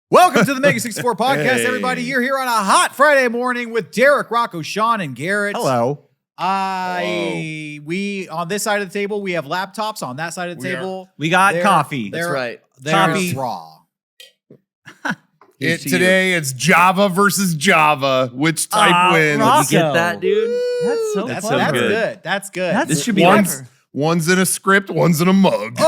Welcome to the Mega64 Podcast, everybody. You're here on a hot Friday morning with Derek, Rocco, Shawn, and Garrett. Hello. We on this side of the table, we have laptops. On that side of the table, we got coffee. That's right. Coffee raw. Today it's Java versus Java. Which type wins? Rocco. You get that, dude? That's so That's fun. good. That's good. This should be One's in a script, one's in a mug. That's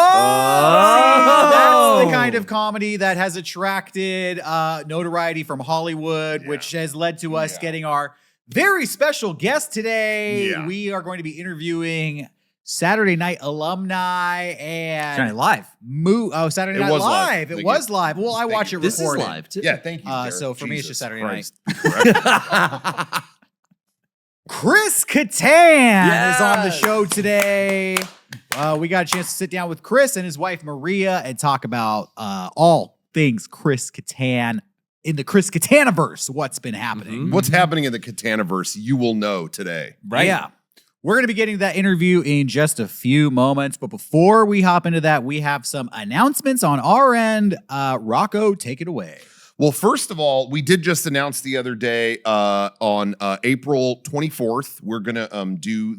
the kind of comedy that has attracted notoriety from Hollywood, which has led to us getting our very special guest today. Yeah. We are going to be interviewing Saturday Night alumni and Saturday Night Live. Saturday It Night was live. Live. It Thank was live. Well, I watch it This recorded. is live, too. Yeah, thank you. Derek. So for me, it's just Jesus Saturday Christ. night. Chris Katan is on the show today. We got a chance to sit down with Chris and his wife Maria and talk about all things Chris Katan in the Chris Kataniverse. What's been happening? What's happening in the Kataniverse, you will know today. Right? Yeah. We're going to be getting to that interview in just a few moments. But before we hop into that, we have some announcements on our end. Rocco, take it away. Well, first of all, we did just announce the other day on April 24th, we're going to do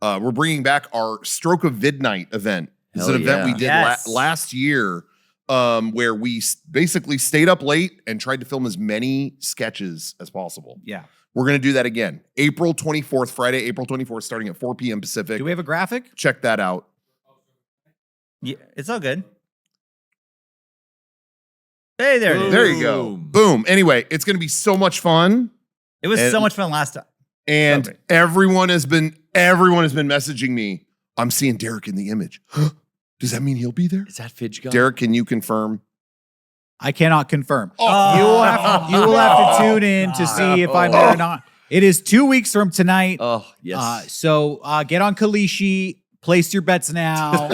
we're bringing back our Stroke of Vidnight event. It's an event we did last year where we basically stayed up late and tried to film as many sketches as possible. Yeah. We're going to do that again. April 24th, Friday, April 24th, starting at 4 p.m. Pacific. Do we have a graphic? Check that out. Yeah, it's all good. Hey, there it is. There you go. Boom. Anyway, it's going to be so much fun. It was so much fun last time. And everyone has been messaging me. I'm seeing Derek in the image. Does that mean he'll be there? Is that Fidge gone? Derek, can you confirm? I cannot confirm. Oh. You will have to tune in to see if I'm there or not. It is 2 weeks from tonight. Oh, yes. So get on Kalishi. Place your bets now.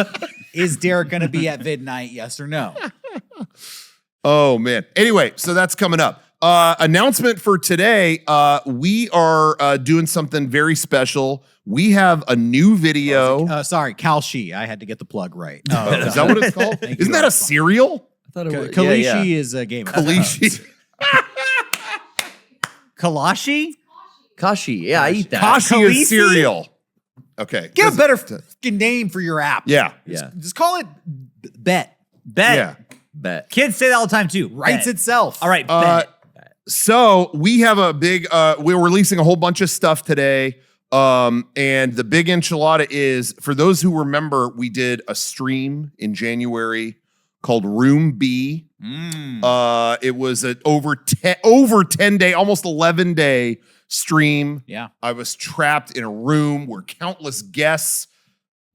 Is Derek going to be at Vidnight? Yes or no? Oh, man. Anyway, so that's coming up. Announcement for today. We are doing something very special. We have a new video. Sorry, Kalshi. I had to get the plug right. Is that what it's called? Isn't that a cereal? I thought it was. Kalishi is a game. Kalishi. Kalashi? Kashi. Yeah, I eat that. Kashi Khaleesi? is cereal. Okay. Get a better fucking name for your app. Yeah. Yeah. Just call it Bet. Bet. Yeah. Bet. Kids say that all the time too. Writes Bet. itself. All right. Bet. So we have a big, we're releasing a whole bunch of stuff today. And the big enchilada is, for those who remember, we did a stream in January called Room B. It was an over 10 day, almost 11 day stream. Yeah. I was trapped in a room where countless guests,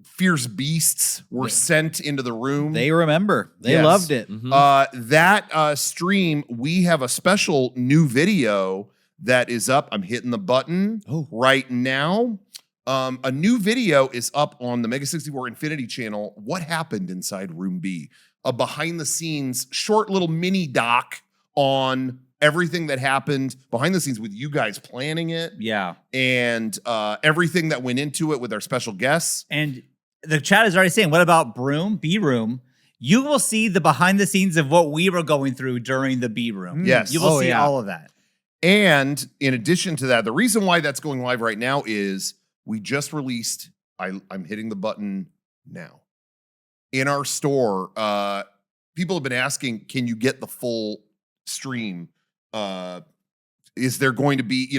fierce beasts, were sent into the room. They remember. They Yes. loved it. That stream, we have a special new video that is up. I'm hitting the button right now. A new video is up on the Mega64 Infinity channel. What happened inside Room B? A behind the scenes, short little mini doc on everything that happened behind the scenes with you guys planning it. Yeah. And everything that went into it with our special guests. And the chat is already saying, what about B room? You will see the behind the scenes of what we were going through during the B room. Yes. You will see all of that. And in addition to that, the reason why that's going live right now is we just released, I'm hitting the button now. In our store, people have been asking, can you get the full stream? Is there going to be,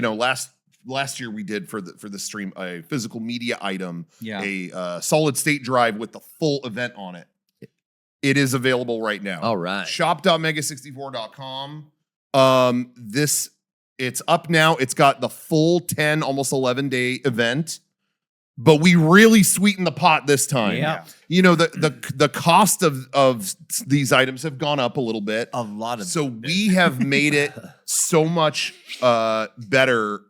last year we did for the stream a physical media item, a solid state drive with the full event on it. It is available right now. All right. Shop.mega64.com. It's up now. It's got the full 10, almost 11 day event, but we really sweetened the pot this time. Yeah. The cost of these items have gone up a little bit. A lot of So we have made it so much better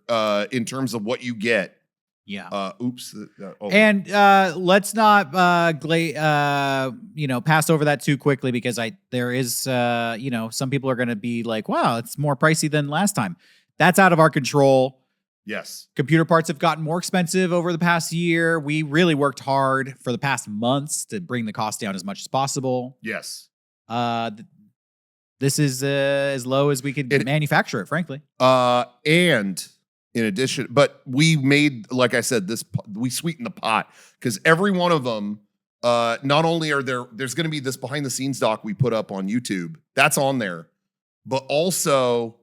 in terms of what you get. Yeah. Oops. And let's not pass over that too quickly, because there is some people are going to be like, wow, it's more pricey than last time. That's out of our control. Yes. Computer parts have gotten more expensive over the past year. We really worked hard for the past months to bring the cost down as much as possible. Yes. The this is as low as we could manufacture it, frankly. And in addition, but we made, like I said, we sweetened the pot because every one of them, not only there's going to be this behind the scenes doc we put up on YouTube. That's on there, but also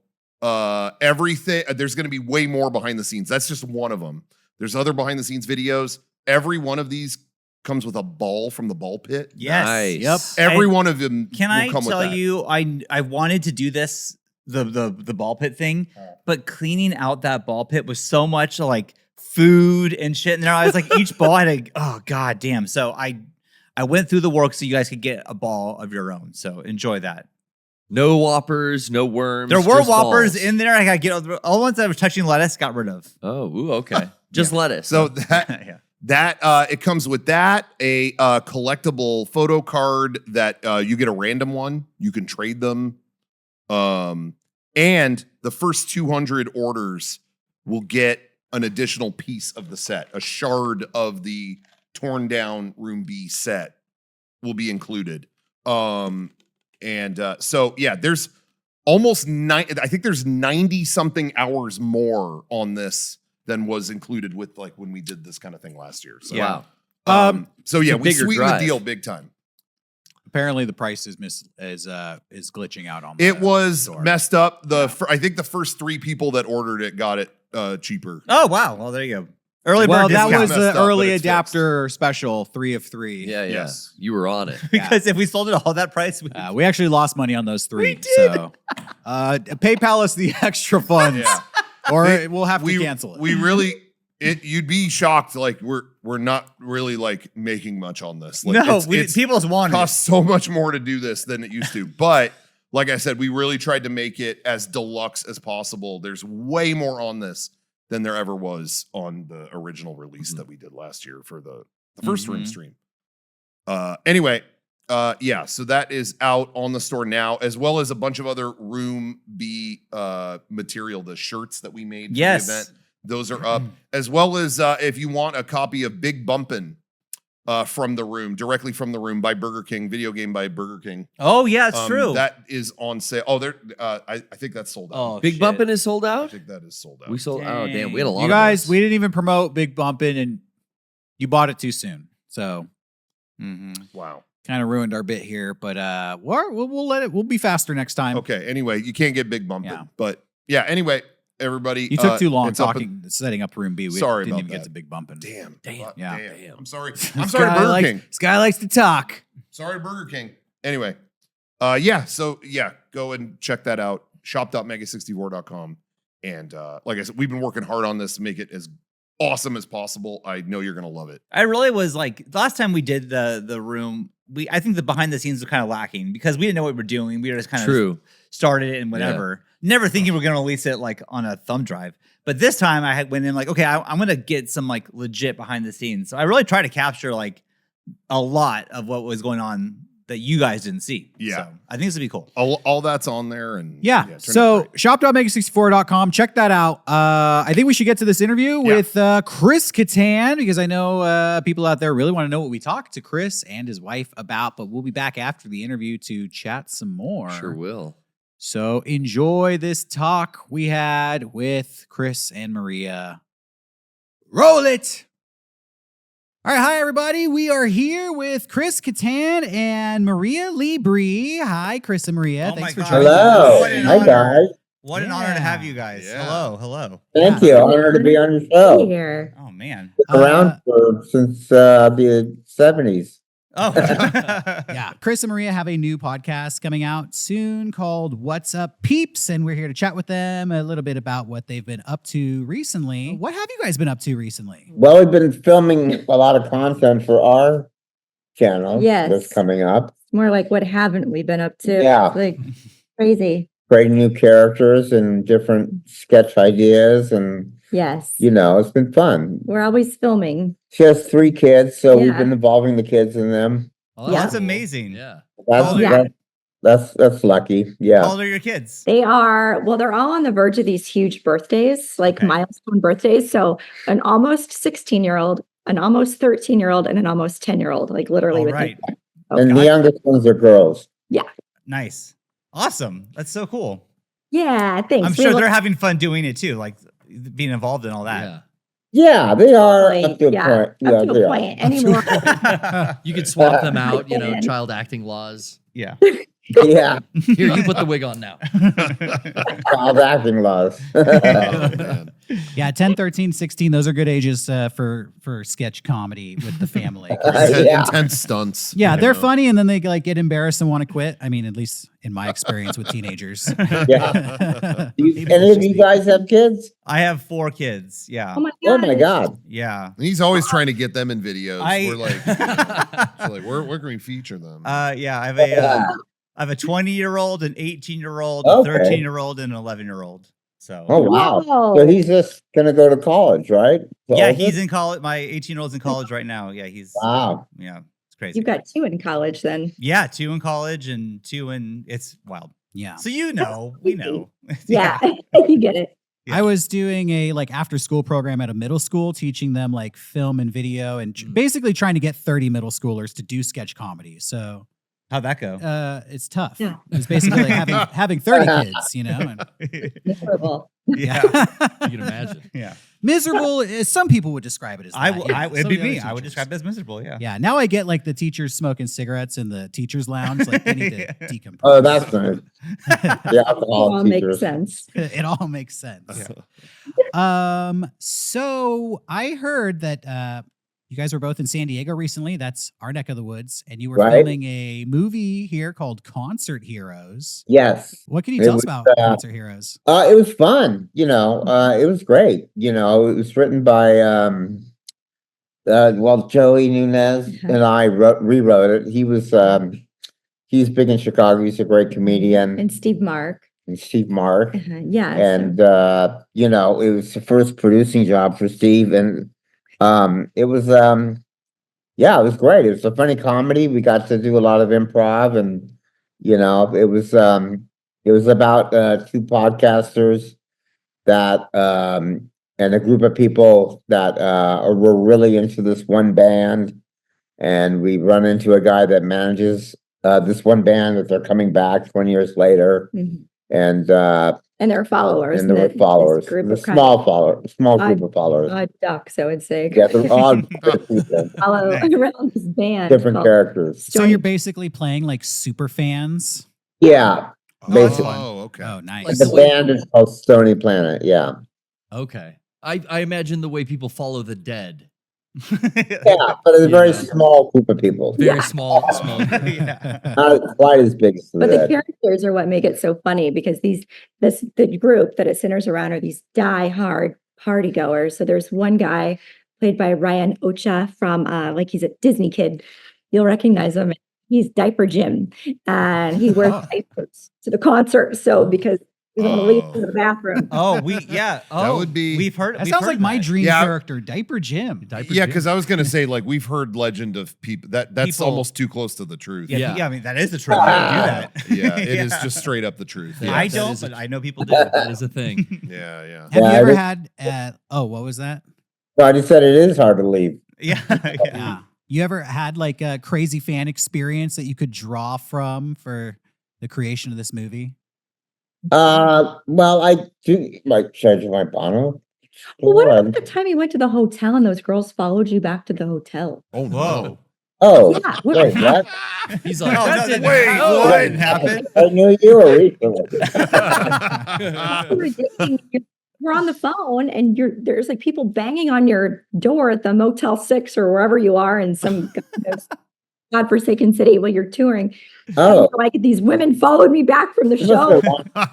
everything. There's going to be way more behind the scenes. That's just one of them. There's other behind the scenes videos. Every one of these comes with a ball from the ball pit. Yes. Nice. Yep. Every one of them. Can will I come tell with that. you, I wanted to do this, the ball pit thing, but cleaning out that ball pit was so much like food and shit in there. I was like, each ball had oh god damn. So I went through the work so you guys could get a ball of your own. So enjoy that. No whoppers, no worms. There were just whoppers balls. in there. I got to get all the ones that were touching lettuce, got rid of. Oh, ooh, okay. Just lettuce. So that Yeah. that it comes with that a collectible photo card that you get a random one. You can trade them, and the first 200 orders will get an additional piece of the set. A shard of the torn down Room B set will be included. So yeah, there's almost I think there's 90 something hours more on this than was included with like when we did this kind of thing last year. So, wow. So yeah, It's a we bigger sweetened the drive. deal big time. Apparently, the price is glitching out on. It the was store. messed up. I think the first 3 people that ordered it got it cheaper. Oh wow. Well, there you go. Early Well, bird that discount. was Messed the up, but early it's adapter special, 3 of 3. Yeah, yeah. Yes. You were on it. because if we sold it all that price, We actually lost money on those 3. We did. So PayPal us the extra funds, Yeah. or They- we'll have to cancel it. We really, you'd be shocked. Like we're not really like making much on this. Like, no, it's people's wanted. costs so much more to do this than it used to. But like I said, we really tried to make it as deluxe as possible. There's way more on this than there ever was on the original release that we did last year for the first room stream. Anyway, yeah, so that is out on the store now, as well as a bunch of other Room B material, the shirts that we made for Yes. the event. Those are up, as well as if you want a copy of Big Bumpin' from the Room, directly from the Room by Burger King, video game by Burger King. Oh yeah, it's true. That is on sale. Oh, I think that's sold out. Oh, Big shit. Bumpin' is sold I out? think that is sold out. We sold Oh, damn. Dang. We had a lot You of guys, those. we didn't even promote Big Bumpin', and you bought it too soon. So Wow. kind of ruined our bit here, but we'll let it. We'll be faster next time. Okay. Anyway, you can't get Big Bumpin', Yeah. but yeah. Anyway, everybody, You took too long it's up talking, setting up Room B. We Sorry didn't about even get that. to Big Bumpin'. Damn. Yeah. Damn. I'm sorry. This I'm sorry, guy Burger likes- King. This guy likes to talk. Sorry, Burger King. Anyway, yeah. So yeah, go and check that out. Shop.mega64.com. And like I said, we've been working hard on this to make it as awesome as possible. I know you're gonna love it. I really was like last time we did the Room. I think the behind the scenes was kind of lacking because we didn't know what we were doing. We were just kind of True. started it and whatever. Never thinking we were going to release it like on a thumb drive. But this time I went in like, okay, I'm going to get some like legit behind the scenes. So I really tried to capture like a lot of what was going on that you guys didn't see. Yeah. So I think this would be cool. All that's on there. And Yeah. turn So out great. shop.mega64.com. Check that out. I think we should get to this interview with Chris Katan, because I know people out there really want to know what we talked to Chris and his wife about, but we'll be back after the interview to chat some more. Sure will. So enjoy this talk we had with Chris and Maria. Roll it. All right, hi everybody. We are here with Chris Katan and Maria Libri. Hi, Chris and Maria. Oh Thanks my for God. joining Hello. What an Hi, honor. guys. What an honor to have Yeah. you guys. Yeah. Hello. Thank you. Honored to be on your show. Here. Oh, man. Been around since the 70s. Oh, Yeah, Chris and Maria have a new podcast coming out soon called What's Up Peeps, and we're here to chat with them a little bit about what they've been up to recently. What have you guys been up to recently? Well, we've been filming a lot of content for our channel Yes. that's coming up. More like what haven't we been up to? Yeah. Like crazy. Creating new characters and different sketch ideas. And, Yes. it's been fun. We're always filming. She has 3 kids, so we've Yeah. been involving the kids in them. well, Yeah. that's amazing. Yeah. That's, Yeah. that's lucky. How Yeah. old are your kids? They're all on the verge of these huge birthdays, like Okay. milestone birthdays. So an almost 16-year-old, an almost 13-year-old, and an almost 10-year-old, like literally All within. right. Oh, And the God. youngest ones are girls. Nice. Awesome. That's so cool. Yeah, thanks. I'm We sure have they're a- having fun doing it too, like being involved in all that. Yeah. Yeah, they are Like, up to a yeah, point. up Yeah, to they a are. point anymore. You could swap them out, Man. child acting laws. Yeah. Yeah, Here, you put the wig on now. child acting laws. Oh, man. Yeah, 10, 13, 16, those are good ages for sketch comedy with the family. Yeah. Intense stunts. Yeah, you they're know. funny and then they like get embarrassed and want to quit. I mean, at least in my experience with teenagers. Yeah. Maybe Any it's of just you me. guys have kids? I have 4 kids. Yeah. Oh my Oh god. my God. Yeah. And he's always trying to get them in videos. I- We're like, it's like where can we feetor them? Yeah. I have a 20-year-old, an 18-year-old, a Okay. 13-year-old, and an 11-year-old. So Oh wow. Whoa. So he's just gonna go to college, right? The yeah, oldest? he's in college. My 18-year-old's in college right now. Yeah, he's Wow. yeah, it's crazy. You've got 2 in college then. Yeah, 2 in college and 2 in it's wild. Yeah. So we know. Yeah, you get it. Yeah. I was doing a like after school program at a middle school, teaching them like film and video and basically trying to get 30 middle schoolers to do sketch comedy. So How'd that go? it's tough. Yeah. It's basically like having 30 kids, you know? And, Miserable. Yeah. You can imagine. Yeah. miserable, some people would describe it as that. It'd Some be of the me. other I would teachers. describe it as miserable. Yeah. Yeah, now I get like the teachers smoking cigarettes in the teachers' lounge. Like they need to decompress. Oh, that's nice. Yeah, It alcohol all makes teachers. sense. It all makes sense. So I heard that you guys were both in San Diego recently. That's our neck of the woods, and you were Right. filming a movie here called Concert Heroes. Yes. What can you It tell us was, about Concert Heroes? It was fun, it was great. It was written by Joey Nunez and I rewrote it. He's big in Chicago. He's a great comedian. And Steve Mark. And Steve Mark. Yeah. And it was the first producing job for Steve. And it was it was great. It was a funny comedy. We got to do a lot of improv and it was about 2 podcasters that and a group of people that were really into this one band, and we run into a guy that manages this one band that they're coming back 20 years later, Mhm. and their followers. there were this followers, group the of small group of followers. ducks, I would say. Yeah, they're all different people, Follow around this band. different called characters. So you're basically playing like super fans. Yeah, basically. Oh, okay. Oh, nice. Like The the way- band is called Stony Planet. Yeah, Okay. I imagine the way people follow the dead. yeah, but it's a very Yeah. small group of people. Very Yeah. small group. Yeah. Not quite as big as the But the Dead. characters are what make it so funny because the group that it centers around are these die-hard party goers. So there's one guy played by Ryan Ocha from he's a Disney kid. You'll recognize him. He's Diaper Jim, and he wears Oh. diapers to the concert. So because you don't want to leave Oh. to the bathroom. That would be- We've heard. That we've sounds heard like my that. dream Yeah. character, Diaper Jim. Yeah, because I was gonna say like we've heard legend of people that's People- almost too close to the truth. Yeah, Yeah. yeah. I mean, that is the truth. I don't do that. Yeah, it is just straight up the truth. Yeah. Yeah, I that don't, is a- but I know people do. That is a thing. yeah. Have you Yeah, ever it- had? What was that? So I just said it is hard to leave. Yeah. Yeah. You ever had like a crazy fan experience that you could draw from for the creation of this movie? Well, I do like charge my Bono. Well, what about the time you went to the hotel and those girls followed you back to the hotel? Oh Whoa. no. Oh, Yeah, wait, what? He's like, No, that no, didn't wait, happen. what? Didn't happen. I knew you were recently. You were dating, you're on the phone and there's like people banging on your door at the Motel 6 or wherever you are in some godforsaken city while you're touring. Oh, Like these women followed me back from the it must show have been long-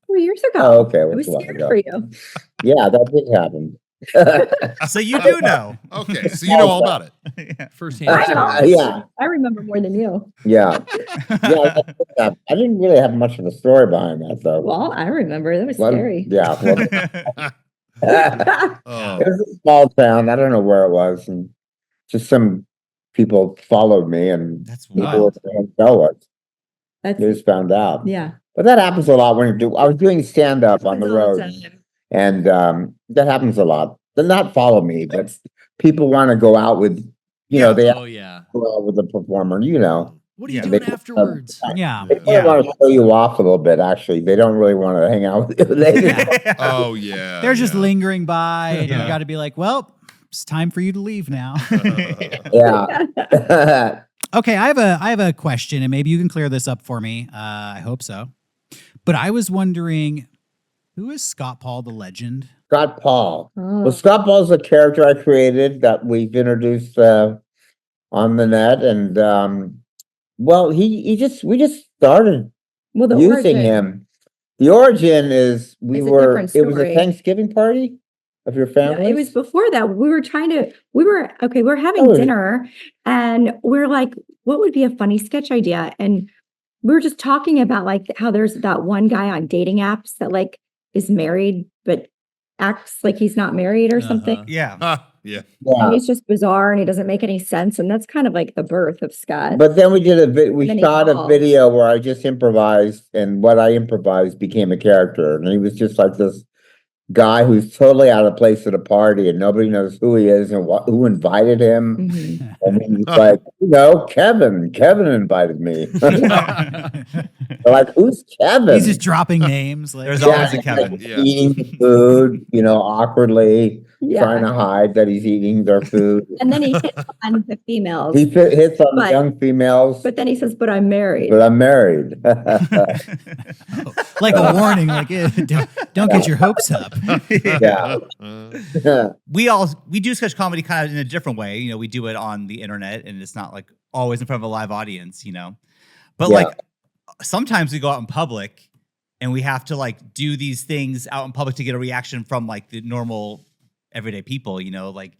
4 years ago. oh, okay. I it was was a while scared ago. for you. Yeah, that did happen. So you do know. Okay, so you know all about it. Yeah. Firsthand. I know. experience. Yeah, I remember more than you. yeah, that did happen. I didn't really have much of a story behind that, though. Well, I remember. That was Well, scary. Yeah, well, Oh, it was a small town. I don't know where it was, and just some people followed me, and That's people wild. didn't know it. That's, They just found out. yeah. But that happens a lot when you do. I was doing stand up on the Happens all road, time. and that happens a lot. They not follow me, but people want to go out with, they Oh yeah. go out with the performer. What are you Yeah. doing afterwards? Yeah. They Yeah. want to show you off a little bit, actually. They don't really want to hang out with you. Oh yeah. They're just yeah. lingering by, and Yeah. you got to be like, well, it's time for you to leave now. Yeah. Okay, I have a question, and maybe you can clear this up for me. I hope so. But I was wondering, who is Scott Paul the legend? Scott Paul. Oh. Well, Scott Paul's a character I created that we've introduced on the net, and well, we just started Well, the using origin. him. The origin is It's a different it was a story. Thanksgiving party of your Yeah, family. it was before that. We were having Oh. dinner and we're like, what would be a funny sketch idea? And we were just talking about like how there's that one guy on dating apps that like is married, but acts like he's not married or something. Yeah. Yeah. And Yeah. he's just bizarre and he doesn't make any sense. And that's kind of like the birth of Scott. But then we did we then he shot a called. video where I just improvised, and what I improvised became a character, and he was just like this guy who's totally out of place at a party, and nobody knows who he is and who invited him. Mhm. And he's like, Kevin invited me. They're like, who's Kevin? He's just dropping names. Like, There's Yeah, always a he's, Kevin. like, Yeah. eating the food, awkwardly, trying Yeah. to hide that he's eating their food. And then he hits on the females. He hits on the But- young females, But then he says, but I'm married. but I'm married. like a warning, like don't get your hopes up. Yeah. we do sketch comedy kind of in a different way. We do it on the internet, and it's not like always in front of a live audience, But Yeah. like sometimes we go out in public and we have to like do these things out in public to get a reaction from like the normal everyday people, like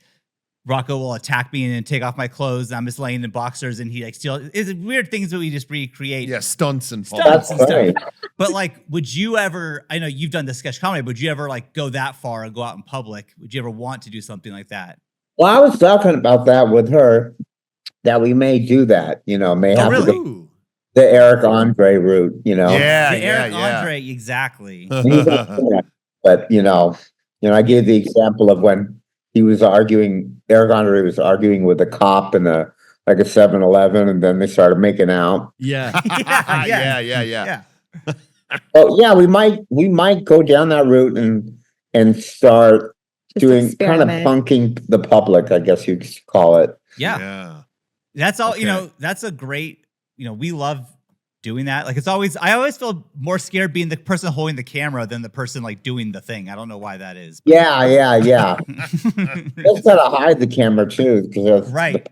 Rocco will attack me and then take off my clothes. And I'm just laying in boxers and he like steals. It's weird things that we just recreate. Yeah. Stunts and Stunts. falls. That's funny. But like, would you ever, I know you've done the sketch comedy, but would you ever like go that far and go out in public? Would you ever want to do something like that? Well, I was talking about that with her, that we may do that, may have to go the Eric Andre route, Yeah. The Yeah. Eric Andre, exactly. He's not doing that. But, I gave the example of when he was Eric Andre was arguing with a cop in a 7-Eleven, and then they started making out. Yeah. Yeah. Yeah. Yeah. Oh yeah, we might go down that route and start Just doing kind of experiment. punking the public, I guess you'd call it. Yeah. Yeah. That's all, Okay. that's a great, we love doing that. Like I always feel more scared being the person holding the camera than the person like doing the thing. I don't know why that is. Yeah. Just gotta hide the camera too, because Right.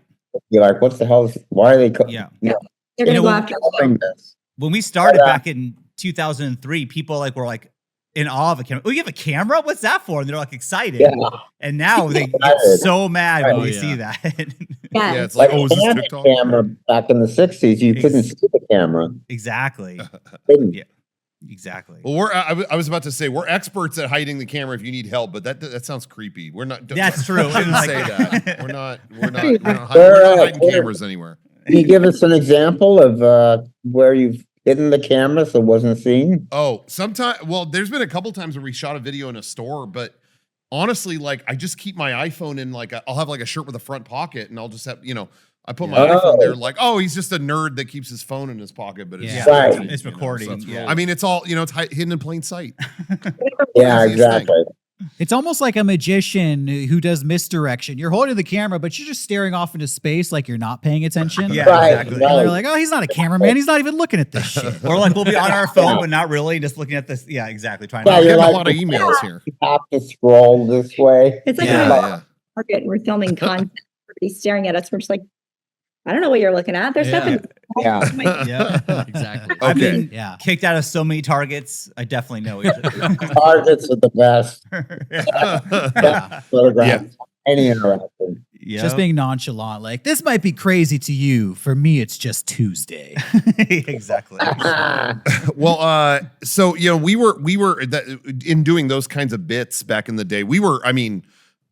you're like, what's the hell? Why are they? Yeah. They're going to know, go when- after Doing this? When we started But, back in 2003, people like were like in awe of a camera. Oh, you have a camera? What's that for? And they're like excited. Yeah. And now they get Excited. so mad when Oh, they yeah. see that. Yeah. Yeah. It's Like like, oh, is this a TikTok? camera back in the 60s, you couldn't see the camera. Exactly. Couldn't. Yeah. Exactly. Well, I was about to say we're experts at hiding the camera if you need help, but that sounds creepy. We're not. That's true. Shouldn't Like- say that. We're not Where, hiding where- cameras anywhere. Can you give us an example of where you've hidden the camera so it wasn't seen? Oh, there's been a couple times where we shot a video in a store, but honestly, like I just keep my iPhone in I'll have like a shirt with a front pocket, and I'll just have I put my Yeah. iPhone there. Like, oh, he's just a nerd that keeps his phone in his pocket, but it's Yeah. Right. It's recording. So, Yeah. I mean, it's all it's hidden in plain sight. Yeah, Easiest exactly. It's almost like a magician who does misdirection. You're holding the camera, but you're just staring off into space like you're not paying attention. Yeah, Right, exactly. And they're right. like, oh, he's not a cameraman. He's not even looking at this shit. Or like we'll be on our phone, but not really, just looking at this. Yeah, exactly. Trying Yeah, I'm to. you're getting a like- lot of emails here. You have to scroll this way. It's like Yeah. we're Yeah. market and we're filming content. Everybody's staring at us. We're just like, I don't know what you're looking at. There's Yeah. nothing. Yeah. Yeah. Exactly. I've Okay. been Yeah. kicked out of so many targets. I definitely know. What you're Targets are the best. Yeah. Photographs. Any interaction. Yeah. Just being nonchalant. Like, this might be crazy to you. For me, it's just Tuesday. exactly. Well, so we were in doing those kinds of bits back in the day. We were, I mean,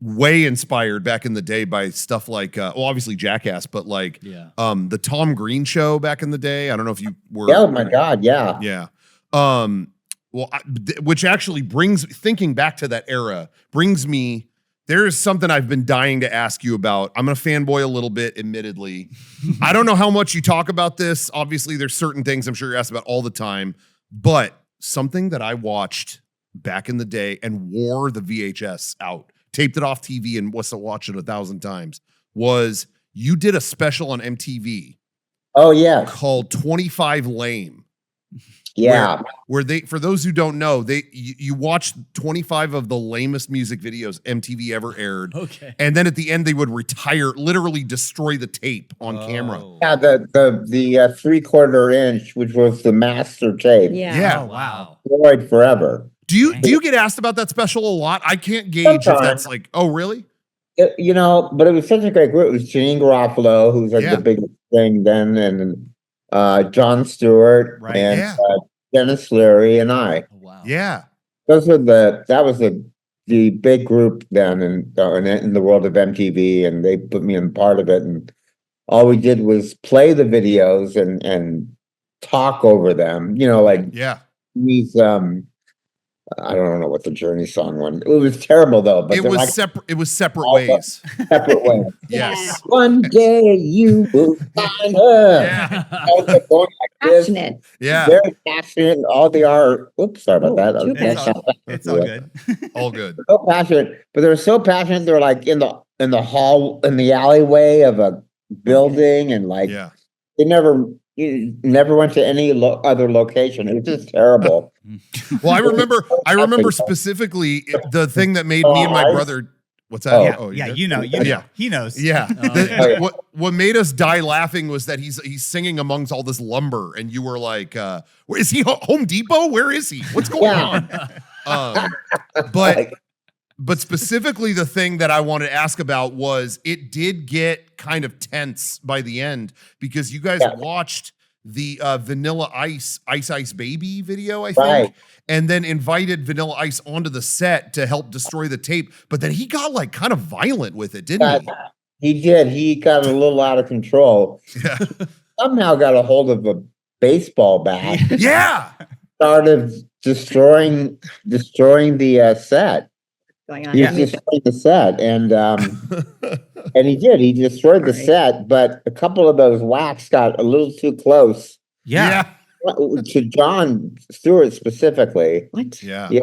way inspired back in the day by stuff like, obviously Jackass, but like, Yeah. the Tom Green show back in the day. I don't know if you were. Oh my God, yeah. Yeah. Well, which actually thinking back to that era brings me There is something I've been dying to ask you about. I'm going to fanboy a little bit, admittedly. I don't know how much you talk about this. Obviously, there's certain things I'm sure you're asked about all the time, but something that I watched back in the day and wore the VHS out, taped it off TV and must have watched it 1,000 times, was you did a special on MTV. Oh, yeah. Called 25 Lame. Yeah. Where they, for those who don't know, you watched 25 of the lamest music videos MTV ever aired. Okay. And then at the end, they would retire, literally destroy the tape on camera. Yeah, the 3/4 inch, which was the master tape. Yeah. Oh, wow. Destroyed forever. Do you get asked about that special a lot? I can't gauge if that's like, oh, really? But it was such a great group. It was Janine Garofalo, who's like the biggest thing then, and Jon Stewart, Right. and Dennis Leary, and I. Oh, wow. Yeah. That was the big group then in the world of MTV, and they put me in part of it. And all we did was play the videos and talk over them. Like these. I don't know what the Journey song was. It was terrible though. But It was separate. It was separate all ways. separate ways. Yes. One day you will find her. Yeah. All kept going like this. Passionate. Yeah. Very passionate. All the art. Oops, sorry about that. too It's all good. All good. So passionate, but they were so passionate. They're like in the hall, in the alleyway of a building, and like Yeah. they never went to any other location. It was just terrible. Well, I remember specifically the thing that made me and my brother. What's that? Oh. Oh, Yeah, did? you know. Yeah. He knows. Yeah. Oh, yeah. What made us die laughing was that he's singing amongst all this lumber, and you were like, "Where is he? Home Depot? Where is he? What's going on?" But specifically, the thing that I wanted to ask about was it did get kind of tense by the end because you guys watched the Vanilla Ice Baby video, I think, Right. and then invited Vanilla Ice onto the set to help destroy the tape. But then he got like kind of violent with it, didn't he? He did. He got a little out of control. Yeah. Somehow got a hold of a baseball bat. Yeah. Started destroying the set. Going on. He was destroying the set, and he did. He destroyed the set, but a couple of those whacks got a little too close Yeah. to Jon Stewart specifically. What? Yeah. Yeah.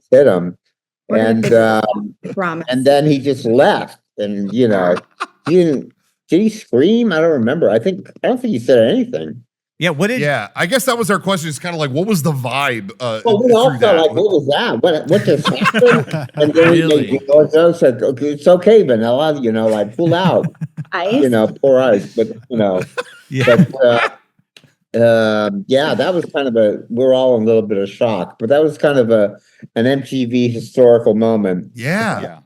Hit him, What and a promise. and then he just left, and he didn't. Did he scream? I don't remember. I don't think he said anything. Yeah. What did? Yeah. I guess that was our question. It's kind of like, what was the vibe? Well, we all through felt that? like, what was that? What just happened? And then Really? Joe said, "Okay, it's okay, Vanilla, like pull out, Ice? pour ice." But Yeah. yeah, that was kind of we're all in a little bit of shock, but that was kind of an MTV historical moment. Yeah. Yeah.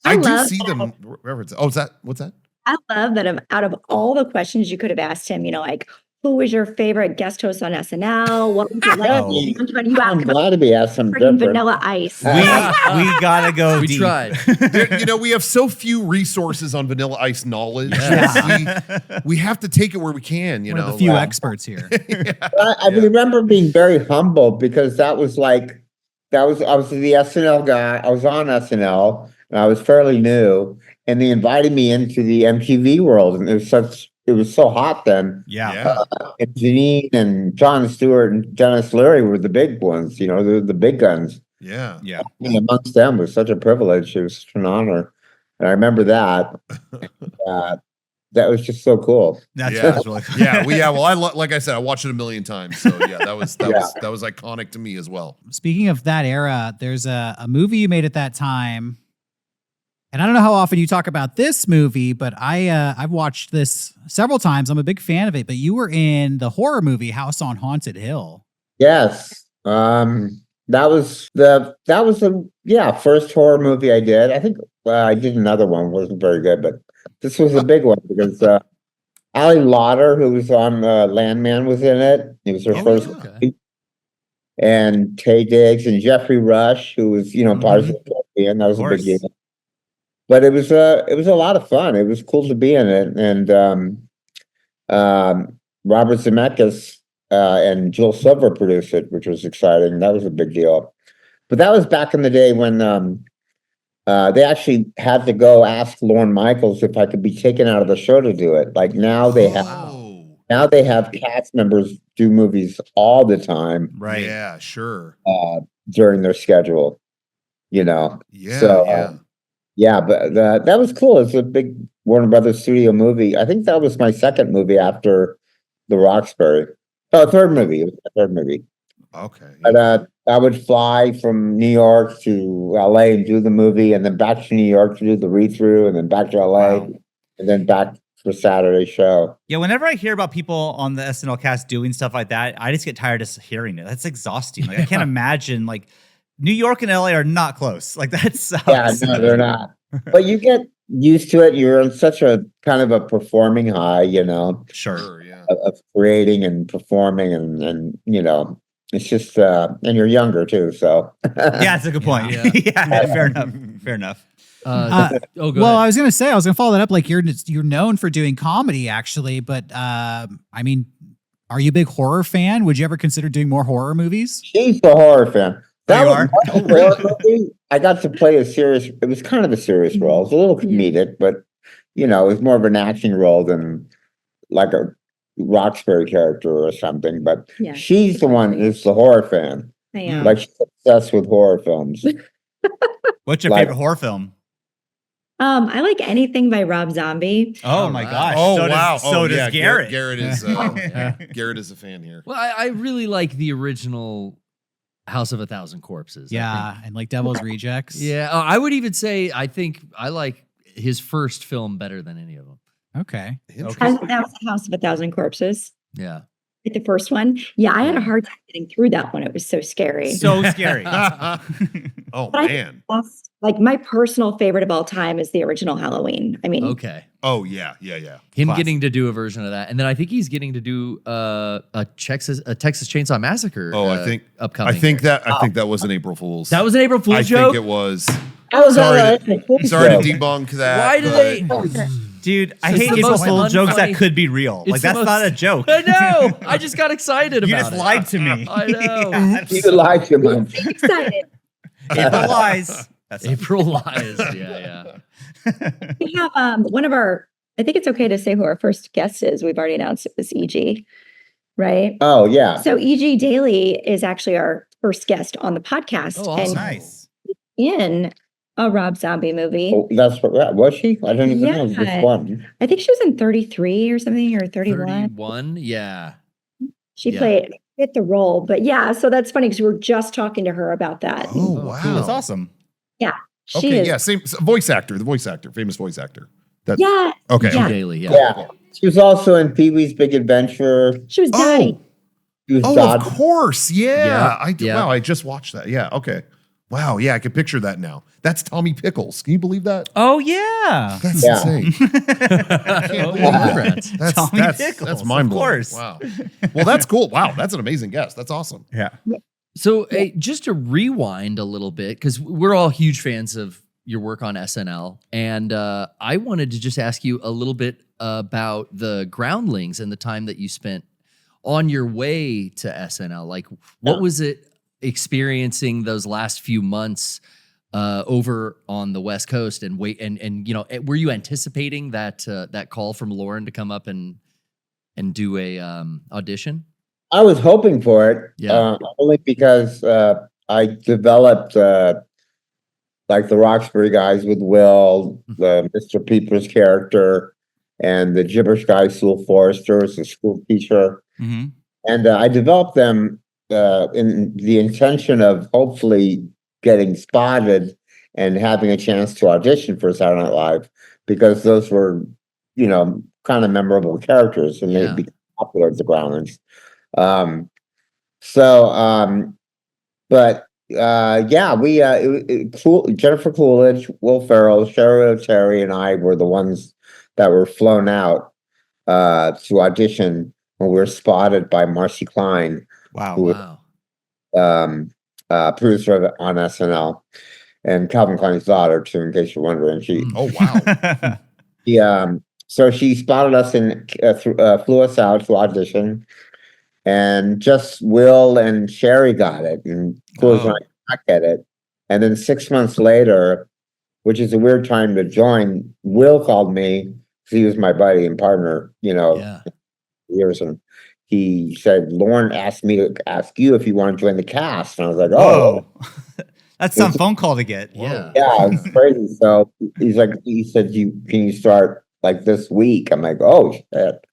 I do love see them reference. Oh, what's that? I love that out of all the questions you could have asked him, like, who was your favorite guest host on SNL? What was it like? Oh. You I'm asked about glad to be asked some freaking different. Vanilla Ice. We gotta go. We deep. tried. We have so few resources on Vanilla Ice knowledge. Yes. that we have to take it where we can, One of the few Wow. experts here. I remember being very humbled because I was the SNL guy. I was on SNL and I was fairly new, and they invited me into the MTV world, and it was so hot then. Yeah. And Janine and Jon Stewart and Dennis Leary were the big ones, the big guns. Yeah. Yeah. Being amongst them was such a privilege. It was such an honor. And I remember that. That was just so cool. That's really cool. Yeah. Well, like I said, I watched it a million times. So yeah, that was iconic to me as well. Speaking of that era, there's a movie you made at that time. And I don't know how often you talk about this movie, but I've watched this several times. I'm a big fan of it. But you were in the horror movie House on Haunted Hill. Yes. That was the first horror movie I did. I think I did another one, wasn't very good, but this was a big one because Ali Lauder, who was on Landman, was in it. It was her first movie. And Taye Diggs and Jeffrey Rush, who was part of the and that was a big deal. But it was a lot of fun. It was cool to be in it, and Robert Zemeckis and Jill Silver produced it, which was exciting. That was a big deal. But that was back in the day when they actually had to go ask Lorne Michaels if I could be taken out of the show to do it. Like now they have cast members do movies all the time Right. Yeah, sure. during their schedule. Yeah, So yeah. yeah, but that was cool. It's a big Warner Brothers studio movie. I think that was my second movie after The Roxbury. Oh, third movie. It was my third movie. Okay. But I would fly from New York to LA and do the movie, and then back to New York to do the read through, and then back to LA, Wow. and then back for Saturday show. Yeah, whenever I hear about people on the SNL cast doing stuff like that, I just get tired of hearing it. That's exhausting. Like I can't imagine like New York and LA are not close. Like that sucks. Yeah, no, they're not. But you get used to it. You're on such a kind of a performing high, Sure. Sure, yeah. of creating and performing, and it's just and you're younger too, so Yeah, that's a good point. Yeah. Yeah, fair enough. Fair enough. Go Well, ahead. I was gonna say, I was gonna follow that up. Like you're known for doing comedy, actually, but I mean, are you a big horror fan? Would you ever consider doing more horror movies? she's a horror fan. That you was are? my horror movie. I got to play a serious. It was kind of a serious role. It's a little comedic, but it was more of an acting role than like a Roxbury character or something. But Yeah. she's the one who's the horror fan. I am. Like she's obsessed with horror films. What's your Like- favorite horror film? I like anything by Rob Zombie. Oh my right. gosh. Oh, so wow. Does, so does yeah, Garrett. Garrett is Garrett is a fan here. Well, I really like the original House of a Thousand Corpses. I Yeah, and like Devil's Rejects. think. Yeah. I would even say I think I like his first film better than any of them. Okay. Interesting. That was the House of a Thousand Corpses. Yeah. Like the first one. Yeah, I had a hard time getting through that one. It was so scary. So scary. Oh But I- man. That's like my personal favorite of all time is the original Halloween. I mean, Okay. Oh yeah, yeah, yeah. Him Classic. getting to do a version of that, and then I think he's getting to do a Texas Chainsaw Massacre. Oh, I think upcoming. I think here. that was an April Fool's. that was an April Fool's I joke. think it was. Oh, Sorry that's a cool Sorry joke. to debunk that. Why do but- they? Dude, I It's hate the April most Fool jokes that unfunny- could be real. It's Like the that's not most- a joke. I know. I just got excited You about just it. lied to me. I know. Yeah, You like him. excited. April lies. That's April lies. Yeah. We have one of our, I think it's okay to say who our first guest is. We've already announced it was EG, right? Oh yeah. So EG Daily is actually our first guest on the podcast. Oh, awesome. And nice. in a Rob Zombie movie. Oh, that's what was she? I don't even know Yeah. which one. I think she was in 33 or something, or 31. 31. Yeah. She Yeah. played hit the role. But yeah, so that's funny because we were just talking to her about that. Oh Oh, wow. cool. That's awesome. She Okay, is, yeah, same voice actor, famous voice actor. That yeah, okay. Yeah. Okay. Daily. Yeah. Yeah. She was also in Pee-wee's Big Adventure. she was Dottie. She was Oh, Dodge. of course. Yeah. Yeah, I did. yeah. Wow, I just watched that. Yeah, okay. Wow, yeah, I can picture that now. That's Tommy Pickles. Can you believe that? Oh yeah. That's Yeah. insane. Oh, congrats. Tommy Pickles, That's of mind blowing. course. Wow. Well, that's cool. Wow, that's an amazing guest. That's awesome. Yeah. So, just to rewind a little bit, because we're all huge fans of your work on SNL, and I wanted to just ask you a little bit about the Groundlings and the time that you spent on your way to SNL. Like, what was it experiencing those last few months over on the West Coast? And were you anticipating that that call from Lauren to come up and do a audition? I was hoping for it. Yeah. Only because I developed like the Roxbury guys with Will, the Mr. Peepers character, and the gibberish guy, Sewell Forrester, is a school teacher. Mm-hmm. And I developed them in the intention of hopefully getting spotted and having a chance to audition for Saturday Night Live, because those were, kind of memorable characters and Yeah. they became popular at the Groundlings. Jennifer Coolidge, Will Ferrell, Sherry O'Terry, and I were the ones that were flown out to audition when we were spotted by Marcy Klein, Wow. Who- Wow. producer on SNL, and Calvin Klein's daughter too, in case you're wondering. Oh wow. So she spotted us and flew us out to audition, and just Will and Sherry got it, and Coolidge and I did not get it. And then 6 months later, which is a weird time to join. Will called me because he was my buddy and partner, Yeah. years, and he said, Lauren asked me to ask you if you want to join the cast. And I was like, Whoa. That's some phone call to get. Yeah. yeah, it's crazy. So he said, can you start like this week? I'm like, oh shit.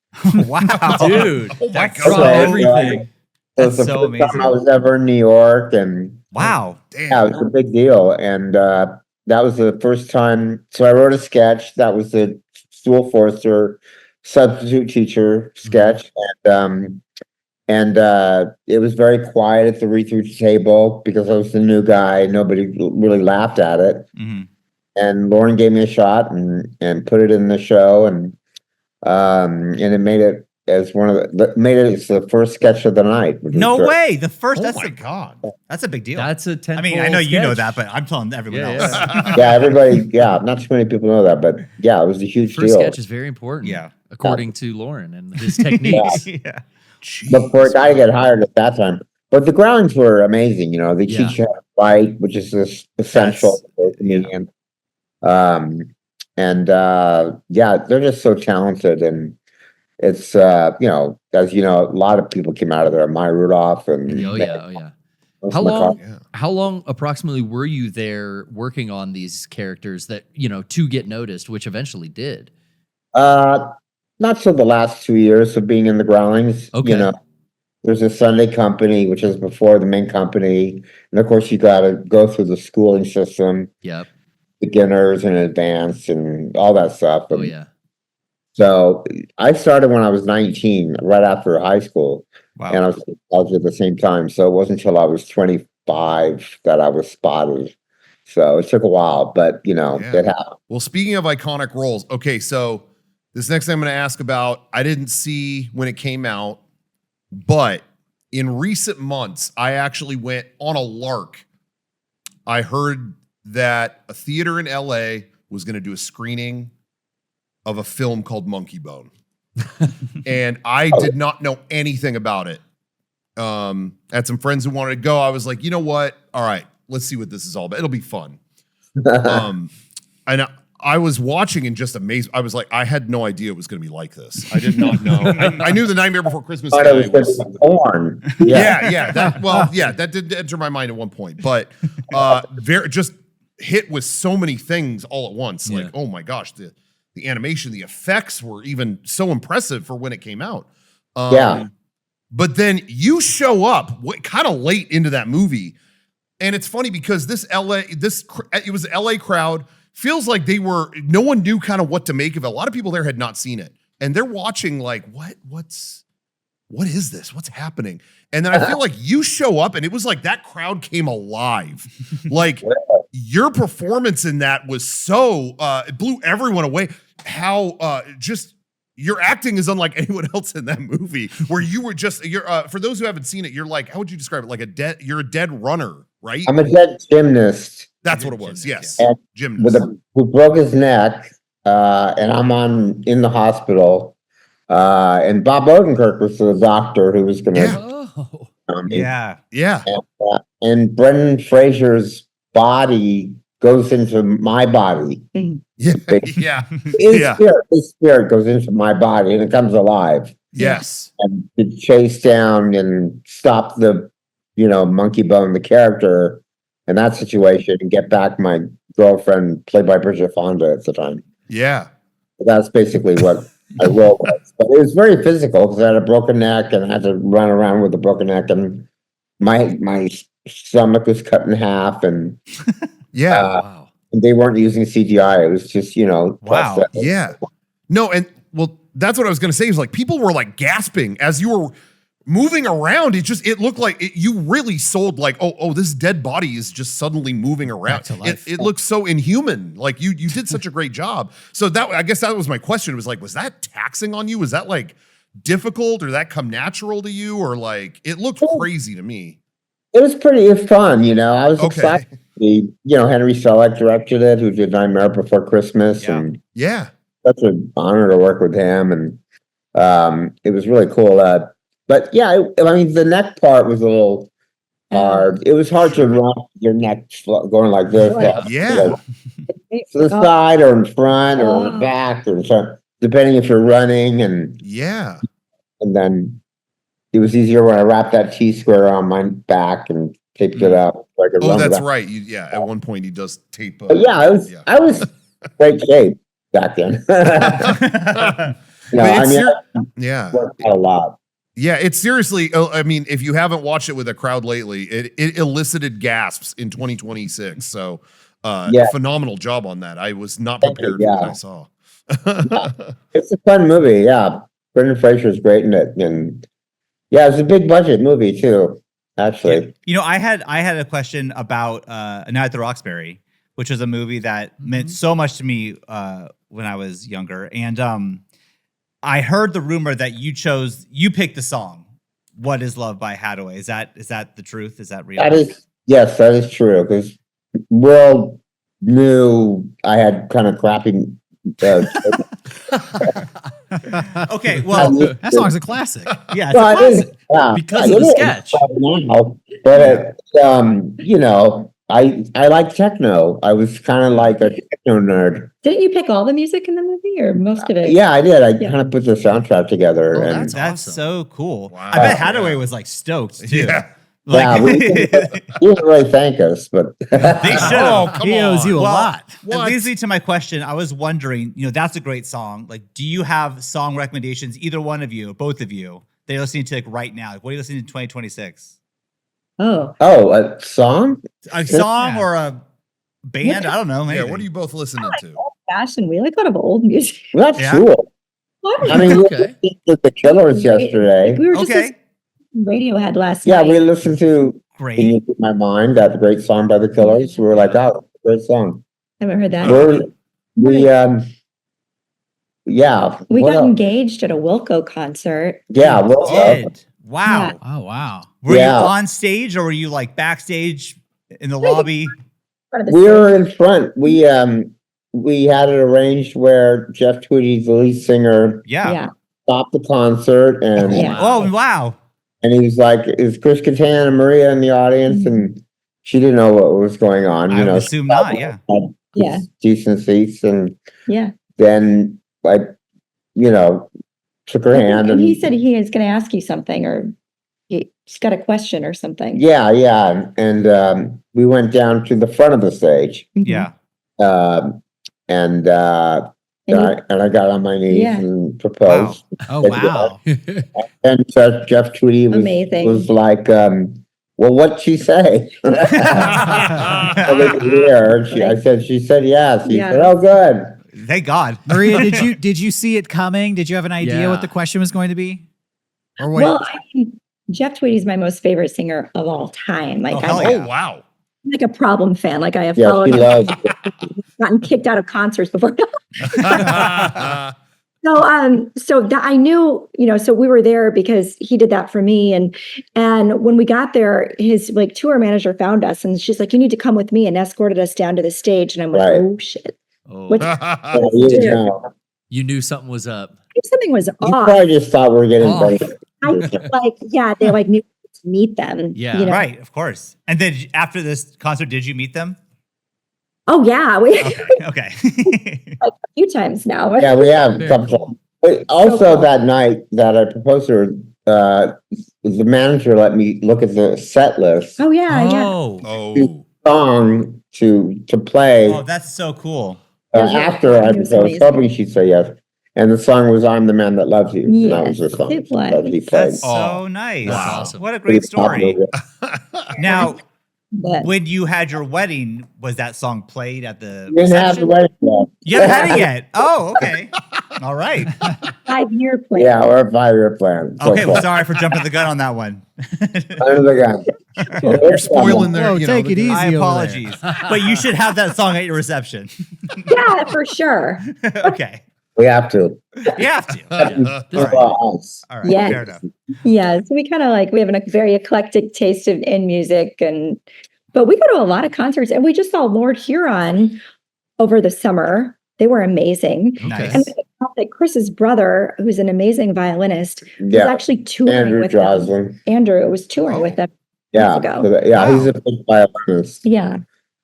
Wow. Dude, Oh my that God. dropped Okay, everything. That's the so first time I amazing. was ever in New York, and Wow. yeah, Damn. it was a big deal. And that was the first time. So I wrote a sketch that was the Stool Forster substitute teacher sketch. And it was very quiet at the read-through table because I was the new guy. Nobody really laughed at it. Mhm. And Lauren gave me a shot and put it in the show, and it made it as the first sketch of the night. which was No great. way. The first. Oh that's my a, God. that's a big deal. That's a 10. I mean, I know you know that, but I'm telling everyone Yeah, else. yeah. Yeah, everybody. Yeah, not too many people know that, but yeah, it was a huge First deal. sketch is very important. Yeah. According to Lauren and his techniques. Yeah. But for a Jeez. guy to get hired at that time, but the groundings were amazing. They Yeah. teach you how to write, which is this essential for a comedian. Yeah, they're just so talented, and it's as you know, a lot of people came out of there. Maya Rudolph and Oh yeah, oh yeah. most How of my long? Yeah. How long approximately were you there working on these characters that to get noticed, which eventually did? Not till the last 2 years of being in the groundlings. Okay. There's a Sunday company, which is before the main company, and of course you got to go through the schooling system, Yep. beginners and advanced, and all that stuff. Oh And yeah. so I started when I was 19, right after high school, Wow. and I was in college at the same time. So it wasn't until I was 25 that I was spotted. So it took a while, but Yeah. it happened. Well, speaking of iconic roles, okay, so this next thing I'm going to ask about, I didn't see when it came out, but in recent months, I actually went on a lark. I heard that a theater in LA was going to do a screening of a film called Monkey Bone. And I did not know anything about it. I had some friends who wanted to go. I was like, you know what? All right, let's see what this is all about. It'll be fun. And I was watching and just amazed. I was like, I had no idea it was going to be like this. I did not know. I knew the Nightmare Before Christmas Thought guy it was was. gonna be porn. Yeah. That did enter my mind at one point, but very just hit with so many things all at once. Like, Yeah. oh my gosh, the animation, the effects were even so impressive for when it came out. Yeah. But then you show up kind of late into that movie, and it's funny because it was an LA crowd. Feels like no one knew kind of what to make of it. A lot of people there had not seen it, and they're watching like, what is this? What's happening? And then I feel like you show up and it was like that crowd came alive. Like your performance in that was so, it blew everyone away. How just your acting is unlike anyone else in that movie, where you were for those who haven't seen it, you're like, how would you describe it? Like you're a dead runner, right? I'm a dead gymnast. That's what it was. Yes. And Gymnast. who broke his neck, and I'm in the hospital. And Bob Odenkirk was the doctor who was going to. Yeah. Oh. Yeah. Yeah. And Brendan Fraser's body goes into my body. Yeah. Yeah. His spirit goes into my body and it comes alive. Yes. And to chase down and stop the, Monkey Bone, the character, in that situation, and get back my girlfriend, played by Bridget Fonda at the time. Yeah. That's basically what I wrote. But it was very physical because I had a broken neck and I had to run around with a broken neck, and my stomach was cut in half, and Yeah. Wow. they weren't using CGI. It was just, Wow. prosthetic. Yeah. No, and well, that's what I was going to say is like people were like gasping as you were moving around. It looked like you really sold like, oh, this dead body is just suddenly moving around. Back to life. It looks so inhuman. Like you did such a great job. So I guess that was my question. It was like, was that taxing on you? Was that like difficult, or that come natural to you, or like it looked crazy to me? It was pretty fun, I was Okay. excited. Henry Selick directed it, who did Nightmare Before Christmas, Yeah. and Yeah. such an honor to work with him, and it was really cool. But yeah, the neck part was a little hard. It was hard to run your neck going like this. Yeah. to the side or in front or in the Oh. back or so, depending if you're running, and Yeah. then it was easier when I wrapped that T-square on my back and taped it up so I could Oh, run that's without- right. Yeah. At one point, he does tape. But yeah, I was great shape back then. No, But I it's mean, yeah. I worked out a lot. Yeah, it's seriously. I mean, if you haven't watched it with a crowd lately, it elicited gasps in 2026. So, Yeah. phenomenal job on that. I was not Thank you, prepared for what yeah. I saw. It's a fun movie, yeah. Brendan Fraser's great in it, and yeah, it's a big budget movie too. Actually, You know, I had a question about A Night at the Roxbury, which was a movie that meant so much to me when I was younger. And I heard the rumor that you picked the song "What Is Love" by Hathaway. Is that the truth? Is that real? that is true, because Will knew I had kind of crappy. Okay, well, That song's a classic. yeah, it's Well, a I classic. didn't, yeah, Because I of the didn't sketch. now, but you know, I like techno. I was kind of like a techno nerd. Didn't you pick all the music in the movie or most of it? Yeah, I did. I Yeah. kind of put the soundtrack together, Oh, and that's That's awesome. so cool. Wow. I bet Hathaway was like stoked too. Yeah. yeah, Like, he didn't really thank us, but they should Oh, have. come He owes on. you a Well, lot. It leads me to my question. I was wondering, that's a great song. Like, do you have song recommendations, either one of you, both of you, that you're listening to like right now? Like, what are you listening to in 2026? Oh, a song? A song Yeah. or a band? I don't know. Yeah, Anything. what are you both listening to? fashion. We like a lot of old music. Well, that's Yeah. cool. I mean, we Okay. listened to the Killers yesterday. Like, we were just Okay. listening to Radiohead last Yeah, night. we listened to Great. "Can You Keep My Mind," that great song by the Killers. We were like, oh, great song. Haven't heard that. Yeah. We what got else? engaged at a Wilco concert. Yeah, You well, did. Wow. Yeah. Oh wow. Were Yeah. you on stage or were you like backstage in the lobby? Part of the we were stage. in front. We had it arranged where Jeff Tweedy, the lead singer, Yeah. Yeah. stopped the concert, and Yeah. Oh, wow. and he was like, "Is Chris Katan and Maria in the audience?" And she didn't know what was going on. I You would know, assume not. Yeah. had Yeah. decent seats, and Yeah. then took her hand, And he said he is going to ask you something, or he's got a question or something. yeah, and we went down to the front of the stage, Mhm. Yeah. and And you- I got on my knees Yeah. and proposed. Oh wow. And Jeff Tweedy Amazing. was like, well, what'd she say? I looked at her, and she said yes. He Yeah. said, oh, good. Thank God. Maria, did you see it coming? Did you have an idea what the question was going to be? Or what? well, I mean, Jeff Tweedy's my most favorite singer of all time. Like, Oh, hell I'm yeah. Oh, wow. like a problem fan. Like, I have Yeah, followed she him, loves gotten kicked out of concerts before. Yeah. So that I knew, so we were there because he did that for me. And when we got there, his like tour manager found us and she's like, you need to come with me, and escorted us down to the stage. And I'm like, Right. oh shit. Oh, What- You didn't know. you knew something was up. Something was You off. probably just thought we were getting Off. ready. They like knew to meet them. Yeah. Right. Of course. And then after this concert, did you meet them? Oh yeah. We Okay. a few times now. Yeah, we have Very a couple. cool. But also cool. that night that I proposed to her, the manager let me look at the set list Oh yeah. Yeah. Oh. Oh. song to play Oh, that's so cool. after I It was proposed, amazing. hoping she'd say yes. And the song was "I'm the Man That Loves You." And that was the Yes, song it was. that he played. That's Oh, so nice. that's awesome. What a Pretty great story. popular. Now, But when you had your wedding, was that song played at the We didn't have the reception? wedding yet. You haven't had it yet. Oh, okay. All right. 5-year plan. Yeah, we're a 5-year plan. So Okay. Well, far. sorry for jumping the gun on that one. Under the gun. You're spoiling their, Whoa, you know, take it easy. My over there. apologies. But you should have that song at your reception. Yeah, for sure. Okay. We have to. You have to. Yeah. All right. All right. Yes. Fair enough. Yeah. So we kind of we have a very eclectic taste in music, but we go to a lot of concerts, and we just saw Lord Huron over the summer. They were amazing. Nice. And I found that Chris's brother, who's an amazing violinist, was Yeah. actually touring Andrew with them. Joslin. Andrew was touring with them. Yeah. ago. Yeah, he's Wow. a big violinist. Yeah.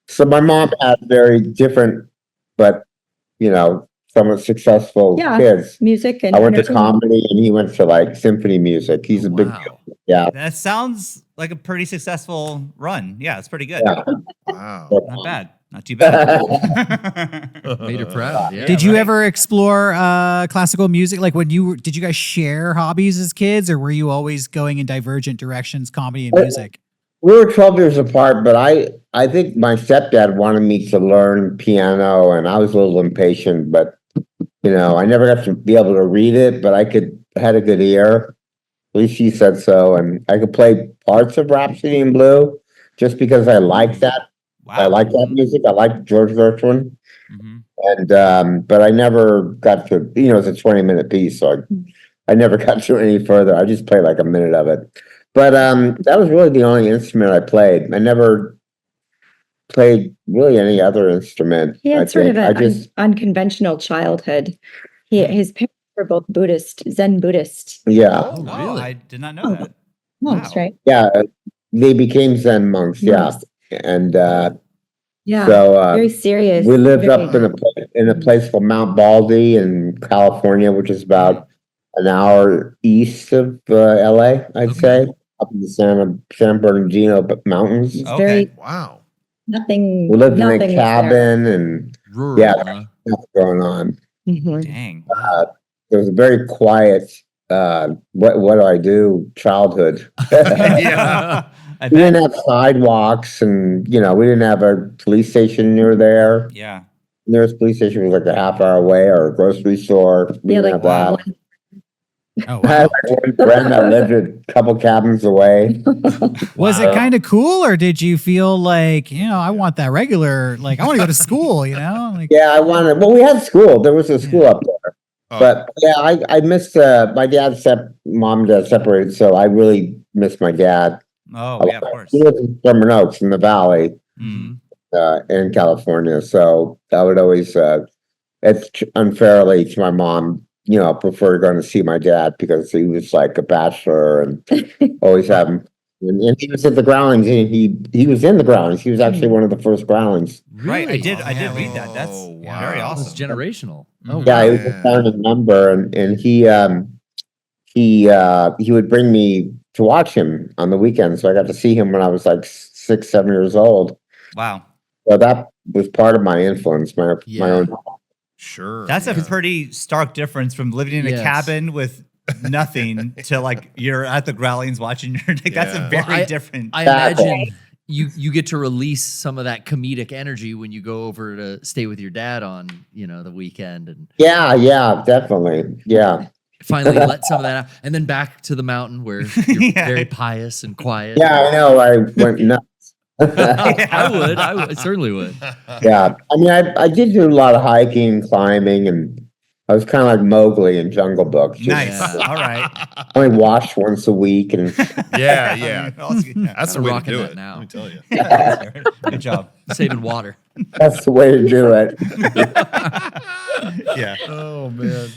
So my mom had very different but somewhat successful Yeah. kids. Music and I went to entertainment. comedy and he went to like symphony music. He's a big Wow. yeah. That sounds like a pretty successful run. Yeah, it's pretty good. Yeah. Wow. Not bad. Not too bad. Made her proud. Yeah. Did you right. ever explore classical music? Like did you guys share hobbies as kids, or were you always going in divergent directions, comedy and music? We were 12 years apart, but I think my stepdad wanted me to learn piano and I was a little impatient, but I never got to be able to read it, but I had a good ear. At least he said so. And I could play parts of Rhapsody in Blue just because I liked that. Wow. I like that music. I like George Gershwin. Mhm. And but I never got to, it's a 20-minute piece, so I never got to any further. I just played like a minute of it. But that was really the only instrument I played. I never played really any other instrument. He I had sort of think. an unconventional childhood. His parents were both Zen Buddhist Yeah. Oh, Wow, really? I did not know that. monks, Wow. right? Yeah, they became Zen monks. Yeah, Monks. and Yeah. so Very serious. we lived very- up in a place called Mount Baldy in California, which is about an hour east of LA, I'd Okay. say, up in the San Bernardino Mountains. It's Okay. very Wow. nothing. We lived in a nothing was there. cabin and Rural, Yeah. huh? nothing going on. Mhm. Dang. It was a very quiet. What do I do? Childhood. Yeah. I We bet. didn't have sidewalks, and we didn't have a police station near there. Yeah. Nearest police station was like a half hour away, or a grocery store. We Yeah, didn't like have that. one- Oh I wow. had like one friend that lived a couple cabins away. Was it Wow. kind of cool, or did you feel like, I want that regular, like I want to go to school, Like Yeah, I wanted. Well, we had school. There was a school up there, Oh, but yeah, I missed. My dad mom and dad separated, so I really missed my dad. Oh, yeah, of course. He lived in Sherman Oaks in the Valley. Mm. In California. So I would always, unfairly to my mom, prefer going to see my dad because he was like a bachelor and always had him. And he was at the Groundlings. And he was in the Groundlings. He was actually one of the first Groundlings. Right. I Really? did read that. That's Oh, wow. very That was awesome. generational. Mhm. Oh, Yeah, he was Yeah. a founding member, and he would bring me to watch him on the weekends. So I got to see him when I was like 6, 7 years old. Wow. So that was part of my influence, my Yeah. own. Sure. That's a yeah. pretty stark difference from living in a Yes. cabin with nothing to like you're at the Growlings watching your that's a Yeah. very Well, different. I Exactly. imagine you get to release some of that comedic energy when you go over to stay with your dad on, the weekend and Yeah, definitely. Yeah. finally let some of that out. And then back to the mountain where you're Yeah. very pious and quiet. Yeah, I know. I went nuts. I would. I certainly would. Yeah. I mean, I did do a lot of hiking, climbing, and I was kind of like Mowgli in Jungle Book. Just Nice. Yeah. All right. only washed once a week. And Yeah, yeah. Yeah. That's the I'm way to rocking do that it. now. Let me tell you. Good job. Saving water. that's the way to do it. Yeah. Oh man.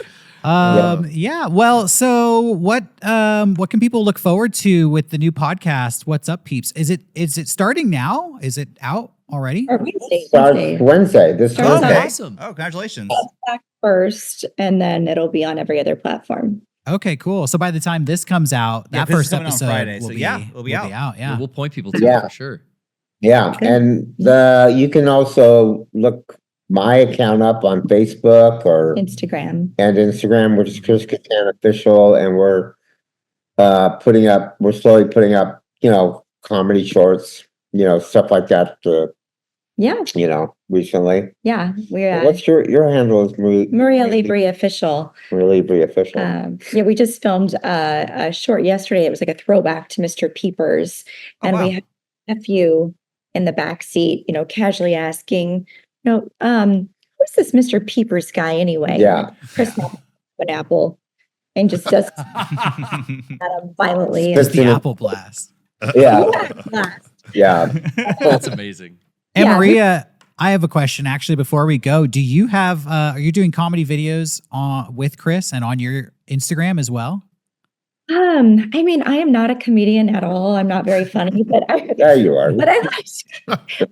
Yeah. Well, so what can people look forward to with the new podcast? What's up, peeps? Is it starting now? Is it out already? Or Wednesday. Starts Wednesday. This Starts Wednesday. on- Awesome. Oh, congratulations. Back first, and then it'll be on every other platform. Okay, cool. So by the time this comes out, Yeah, that this is first coming on episode Friday, will so be, yeah, it'll be out. Yeah. We'll point people to Yeah. it for sure. Yeah, and you can also look my account up on Facebook or Instagram. and Instagram, which is Chris Katan Official, and we're slowly putting up, comedy shorts, stuff like that. Yeah, Recently. yeah. We're What's your handle? Is Maria Libri Official. Maria Libri Official. Yeah, we just filmed a short yesterday. It was like a throwback to Mr. Peepers, Oh, and wow. we had a few in the back seat, casually asking, who's this Mr. Peepers guy anyway? Yeah. Chris an apple and just does at him violently. Spits It's the in it. Apple Blast. Yeah, yeah. That's amazing. And Yeah. Maria, I have a question actually before we go. Do you have are you doing comedy videos with Chris and on your Instagram as well? I mean, I am not a comedian at all. I'm not very funny, but There you are. but I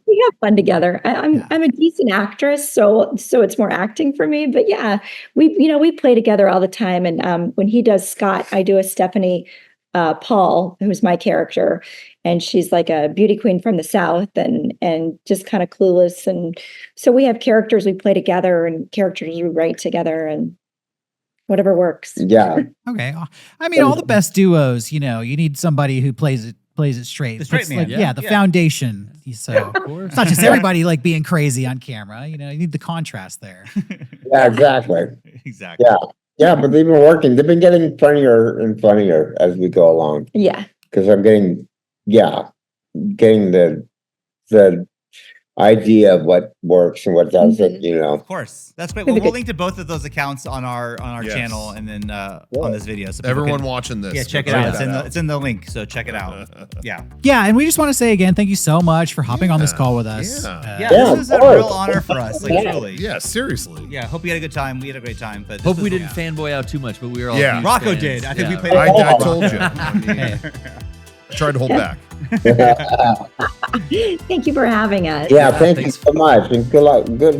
we have fun together. I'm a decent actress, so it's more acting for me. But yeah, we play together all the time. And when he does Scott, I do a Stephanie Paul, who's my character, and she's like a beauty queen from the South, and just kind of clueless. And so we have characters we play together and characters we write together, and whatever works. Yeah. Okay. I mean, all the best duos, you need somebody who plays it straight. The straight Puts, man. like, Yeah. the foundation. So it's not just everybody like being crazy on camera. You need the contrast there. Yeah, exactly. Exactly. Yeah. Yeah, but they've been working. They've been getting funnier and funnier as we go along. Yeah. Because I'm getting the idea of what works and what doesn't, Of course. That's great. Well, we'll link to both of those accounts on our Yes. channel and then on this video. So people Everyone can- watching this. Yeah, check go it out. check It's in the link, so check it out. Yeah. Yeah. And we just want to say again, thank you so much for hopping on this call with us. Yeah. Yeah, Yeah, this is a of course. real honor for us, like truly. Yeah, seriously. Yeah, hope you had a good time. We had a great time. But Hope this we is- didn't fanboy out too much, but we were all Yeah. huge Rocco fans. did. I think we Yeah. played. I told you. I mean, I tried to hold back. Thank you for having us. Yeah, thank you thanks. so much. And good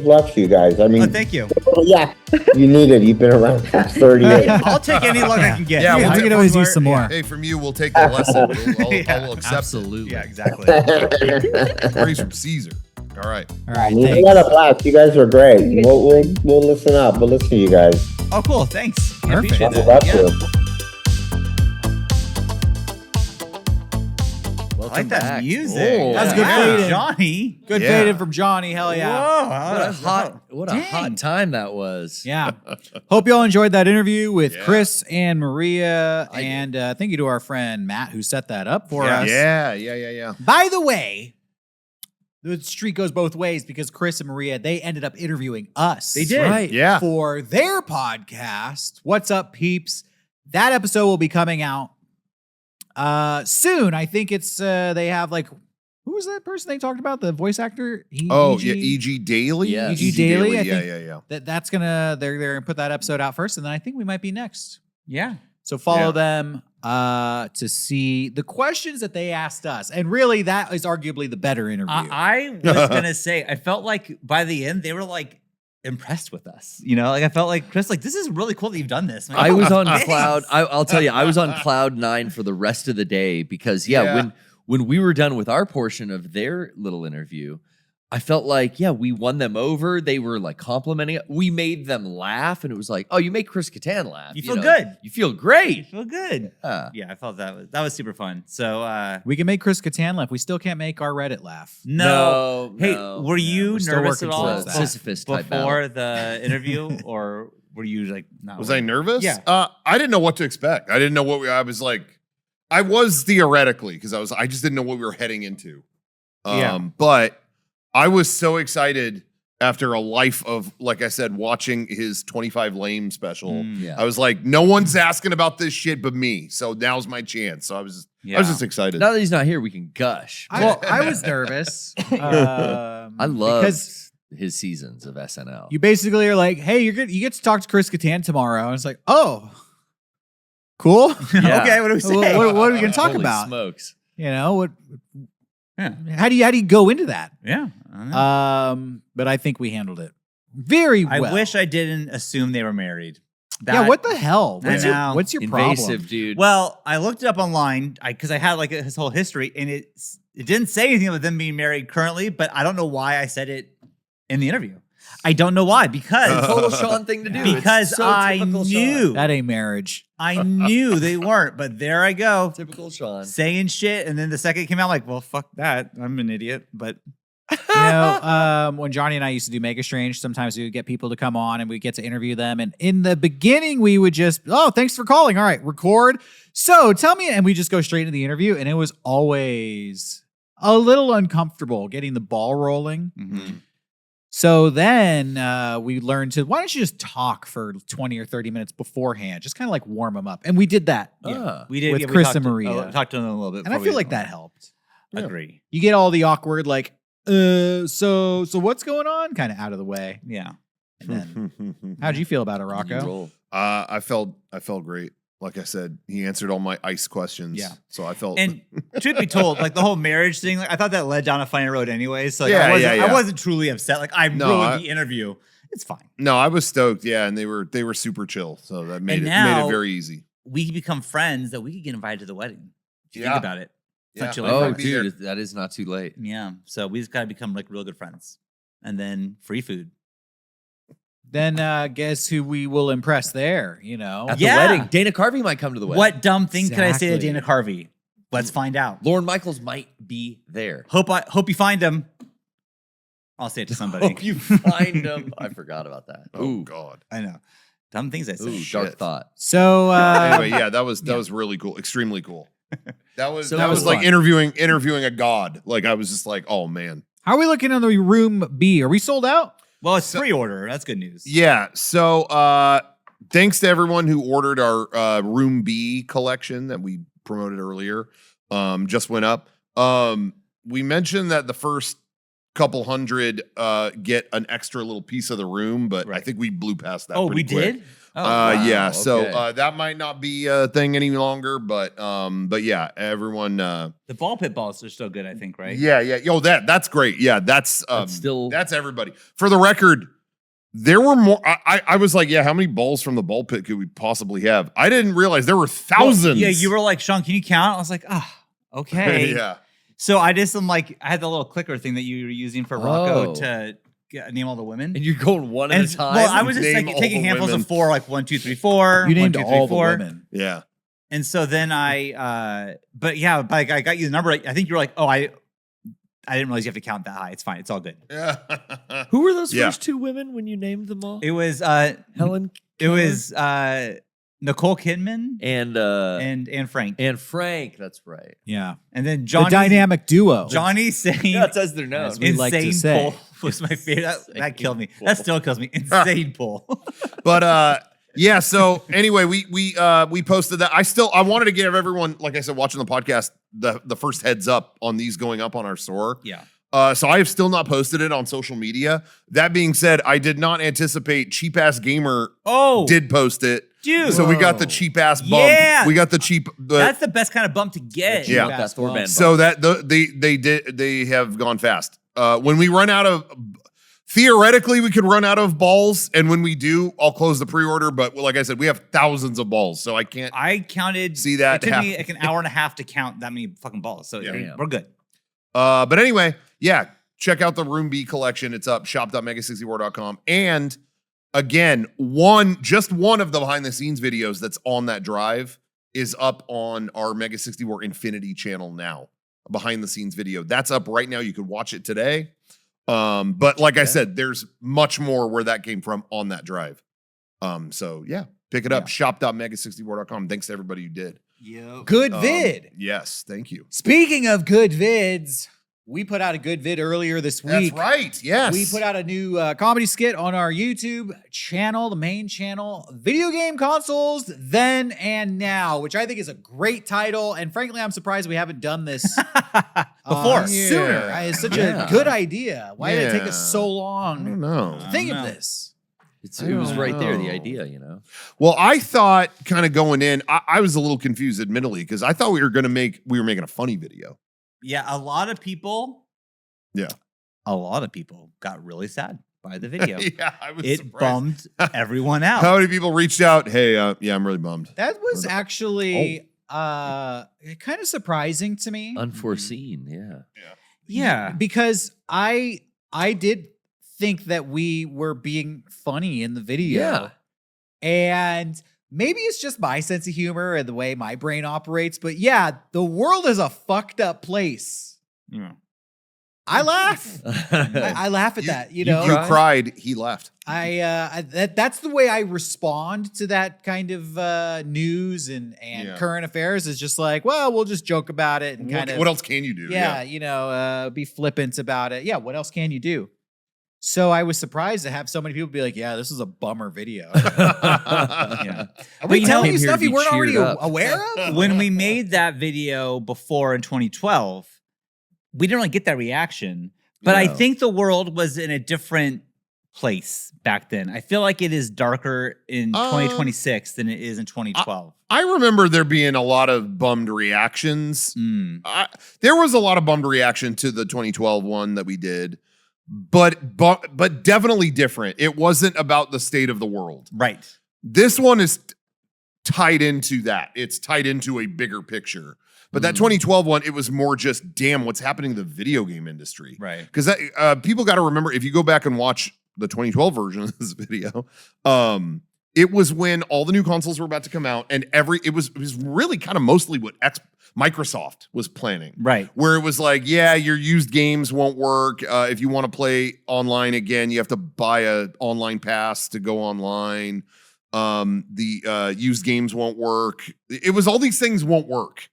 luck to you guys. I mean, Oh, thank you. yeah, you need it. You've been around for 30 years. I'll take any luck I can get. Yeah, Yeah, we'll we take could always one use some more. Hey, from you, we'll take the lesson. Yeah, I'll accept Absolutely. Yeah, exactly. it. Praise from Caesar. All right. All right. We Thanks. had a blast. You guys are great. We'll listen up. We'll listen to you guys. Oh, cool. Thanks. I Perfect. appreciate We'll that. love Yeah. to. I like that back. music. Oh, That's good Yeah, fading. Johnny. Good Yeah. faded from Johnny. Hell yeah. Whoa. What a Dang. hot time that was. Yeah. Hope you all enjoyed that interview with Yeah. Chris and Maria. I did. And thank you to our friend Matt who set that up for Yeah. us. Yeah. By the way, the streak goes both ways because Chris and Maria, they ended up interviewing us. They did. Right. Yeah. For their podcast, What's Up, Peeps? That episode will be coming out soon. I think it's they have like, who was that person they talked about? The voice actor? Oh, yeah. E.G. Daily? Yes. E.G. Daily, I think- Yeah. That's gonna they're gonna put that episode out first, and then I think we might be next. Yeah. So follow Yeah. them to see the questions that they asked us. And really, that is arguably the better interview. I was gonna say, I felt like by the end they were like impressed with us. Like I felt like Chris, like this is really cool that you've done this. I was on Thanks. cloud. I'll tell you, I was on cloud 9 for the rest of the day because when we were done with our portion of their little interview, I felt like we won them over. They were like complimenting it. We made them laugh, and it was like, oh, you make Chris Katan laugh. You feel good. You feel great. I feel good. Yeah, I felt that was super fun. So we can make Chris Katan laugh. We still can't make our Reddit laugh. no. Hey, no, were you we're still nervous working at all towards that. Sisyphus type before the interview, or were you like not? Was I nervous? Yeah. I didn't know what to expect. I didn't know I was like, I was theoretically, because I just didn't know what we were heading into. Yeah. But I was so excited after a life of, like I said, watching his 25 Lame special. Yeah. I was like, no one's asking about this shit but me. So now's my chance. So I was just excited. Now that he's not here, we can gush. I was nervous. I love because his seasons of SNL. you basically are like, hey, you get to talk to Chris Katan tomorrow. And it's like, oh, cool. Yeah. Okay, what do we say? What are we going to talk Holy about? smokes. What? Yeah. How do you go into that? Yeah. I don't know. But I think we handled it very well. I wish I didn't assume they were married. Yeah. What the hell? I know. What's your Invasive, problem? dude. Well, I looked it up online because I had like his whole history, and it didn't say anything about them being married currently. But I don't know why I said it in the interview. I don't know why because total Shawn thing to do. because It's so I typical knew Shawn. That ain't marriage. I knew they weren't. But there I go Typical Shawn. saying shit, and then the second it came out, like, well, fuck that. I'm an idiot. But When Johnny and I used to do Mega Strange, sometimes we would get people to come on and we get to interview them. And in the beginning, we would just, oh, thanks for calling. All right, record. So tell me, and we just go straight into the interview. And it was always a little uncomfortable getting the ball rolling. mm-hmm. So then we learned to, why don't you just talk for 20 or 30 minutes beforehand? Just kind of like warm them up. And we did that. Ah. we did With yeah, we Chris talked and Maria. talked to them a little bit, And I before feel we- like that helped. Agree. You get all the awkward, like, so what's going on? Kind of out of the way. Yeah. And then, how'd you feel about it, Rocco? Roll. I felt great. like I said, he answered all my ice questions. Yeah. So I felt. And truth be told, like the whole marriage thing, like I thought that led down a funny road anyway. So like, Yeah, I wasn't truly upset. Like I ruined the interview. It's fine. No, I was stoked. Yeah, and they were super chill. So that made now- it very easy. We could become friends that we could get invited to the wedding. If you Yeah. think about it. It's not too late. Oh, I'd be there. dude, that is not too late. Yeah. So we just got to become like real good friends. And then free food. Then guess who we will impress there, you know? At Yeah. the wedding, Dana Carvey might come to the wedding. What dumb thing could I say to Exactly. Dana Carvey? Let's find out. Lorne Michaels might be there. Hope you find him. I'll say it to somebody. Hope you find him. I forgot about that. Oh Ooh, God. I know. Dumb things I say. ooh, shit. dark thought. So Anyway, yeah, that was really cool. Extremely cool. That was So that it was was like fun. interviewing a god. Like I was just like, oh man. how are we looking on the room B? Are we sold out? Well, it's pre-order. That's good news. Yeah. So thanks to everyone who ordered our Room B collection that we promoted earlier. Just went up. We mentioned that the first couple hundred get an extra little piece of the room, but I Right. think we blew past that. Oh, pretty we quick. did? Oh, wow, Yeah. So okay. that might not be a thing any longer, but yeah, everyone. The ball pit balls are still good, I think, right? Yeah. Yo, that's great. Yeah, that's still- that's everybody. For the record, there were more. I was like, yeah, how many balls from the ball pit could we possibly have? I didn't realize there were thousands. Yeah, you were like, Shawn, can you count? I was like, okay. Yeah. So I just am like, I had the little clicker thing that you were using for Rocco Oh. to name all the women. And you're going one at And a time. well, I was just Name like all taking the handfuls women. of 4, like 1, 2, 3, 4. You named 1, 2, 3, all 4. the women. Yeah. And so then I got you the number. I think you were like, oh, I didn't realize you have to count that high. It's fine. It's all good. Yeah. Who were those Yeah. first two women when you named them all? It was Helen. it was Nicole Kidman and and Frank. Frank. That's right. Yeah. And then The Johnny dynamic duo. Johnny saying Yeah, that's as they're known. As we like to insane say. pull was my favorite. That Insane killed me. pull. That still kills me. Insane pull. But yeah, so anyway, we posted that. I wanted to give everyone, like I said, watching the podcast, the first heads up on these going up on our store. Yeah. So I have still not posted it on social media. That being said, I did not anticipate Cheap Ass Gamer Oh, did post it. dude. So we got the Whoa. cheap ass bump. Yeah. We got the cheap. That's the best kind of bump to get. Yeah. That Fast four-band so that they have gone fast. When we run out of, theoretically, we could run out of balls, and when we do, I'll close the pre-order. But like I said, we have thousands of balls, so I can't. I counted. See that It took me happen. like an hour and a half to count that many fucking balls. So Yeah. I mean, we're good. But anyway, yeah, check out the Room B collection. It's up shop.mega64.com. And again, just one of the behind the scenes videos that's on that drive is up on our Mega64 Infinity channel now. A behind the scenes video. That's up right now. You could watch it today. But like I said, there's much more where that came from on that drive. So yeah, pick it up. Shop.mega64.com. Thanks to everybody who did. Yep. Good vid. Yes, thank you. Speaking of good vids, we put out a good vid earlier this week. That's right. Yes. We put out a new comedy skit on our YouTube channel, the main channel, Video Game Consoles Then and Now, which I think is a great title. And frankly, I'm surprised we haven't done this Before. sooner. Yeah. It's such Yeah. a good idea. Why did it take us Yeah. so I long don't know. to think I of don't know. this? it was right there, the know. idea, you know. Well, I thought kind of going in, I was a little confused, admittedly, because I thought we were making a funny video. Yeah, a lot of people. Yeah. A lot of people got really sad by the video. Yeah, I was It surprised. bummed everyone out. How many people reached out? Hey, yeah, I'm really bummed. That was Oh. actually kind of surprising to me. Unforeseen, yeah. Yeah. Because I did think that we were being funny in the video. Yeah. And maybe it's just my sense of humor and the way my brain operates, but yeah, the world is a fucked up place. Yeah. I laugh. I laugh at that, you know. You cried. He left. That's the way I respond to that kind of news and Yeah. current affairs is just like, well, we'll just joke about it and kind of What else can you do? yeah, you know, be flippant about it. Yeah, what else can you do? So I was surprised to have so many people be like, yeah, this is a bummer video. Yeah. Are we you know- telling Came you here stuff to you be weren't already cheered up. aware of? When we made that video before in 2012, we didn't really get that reaction. But I No. think the world was in a different place back then. I feel like it is darker in 2026 than it is in 2012. I remember there being a lot of bummed reactions. There was a lot of bummed reaction to the 2012 one that we did, but definitely different. It wasn't about the state of the world. Right. This one is tied into that. It's tied into a bigger picture. But that 2012 one, it was more just, damn, what's happening in the video game industry. Right. Because people got to remember, if you go back and watch the 2012 version of this video, it was when all the new consoles were about to come out, and it was really kind of mostly what Microsoft was planning. Right. Where it was like, yeah, your used games won't work. If you want to play online again, you have to buy an online pass to go online. The used games won't work. It was all these things won't work.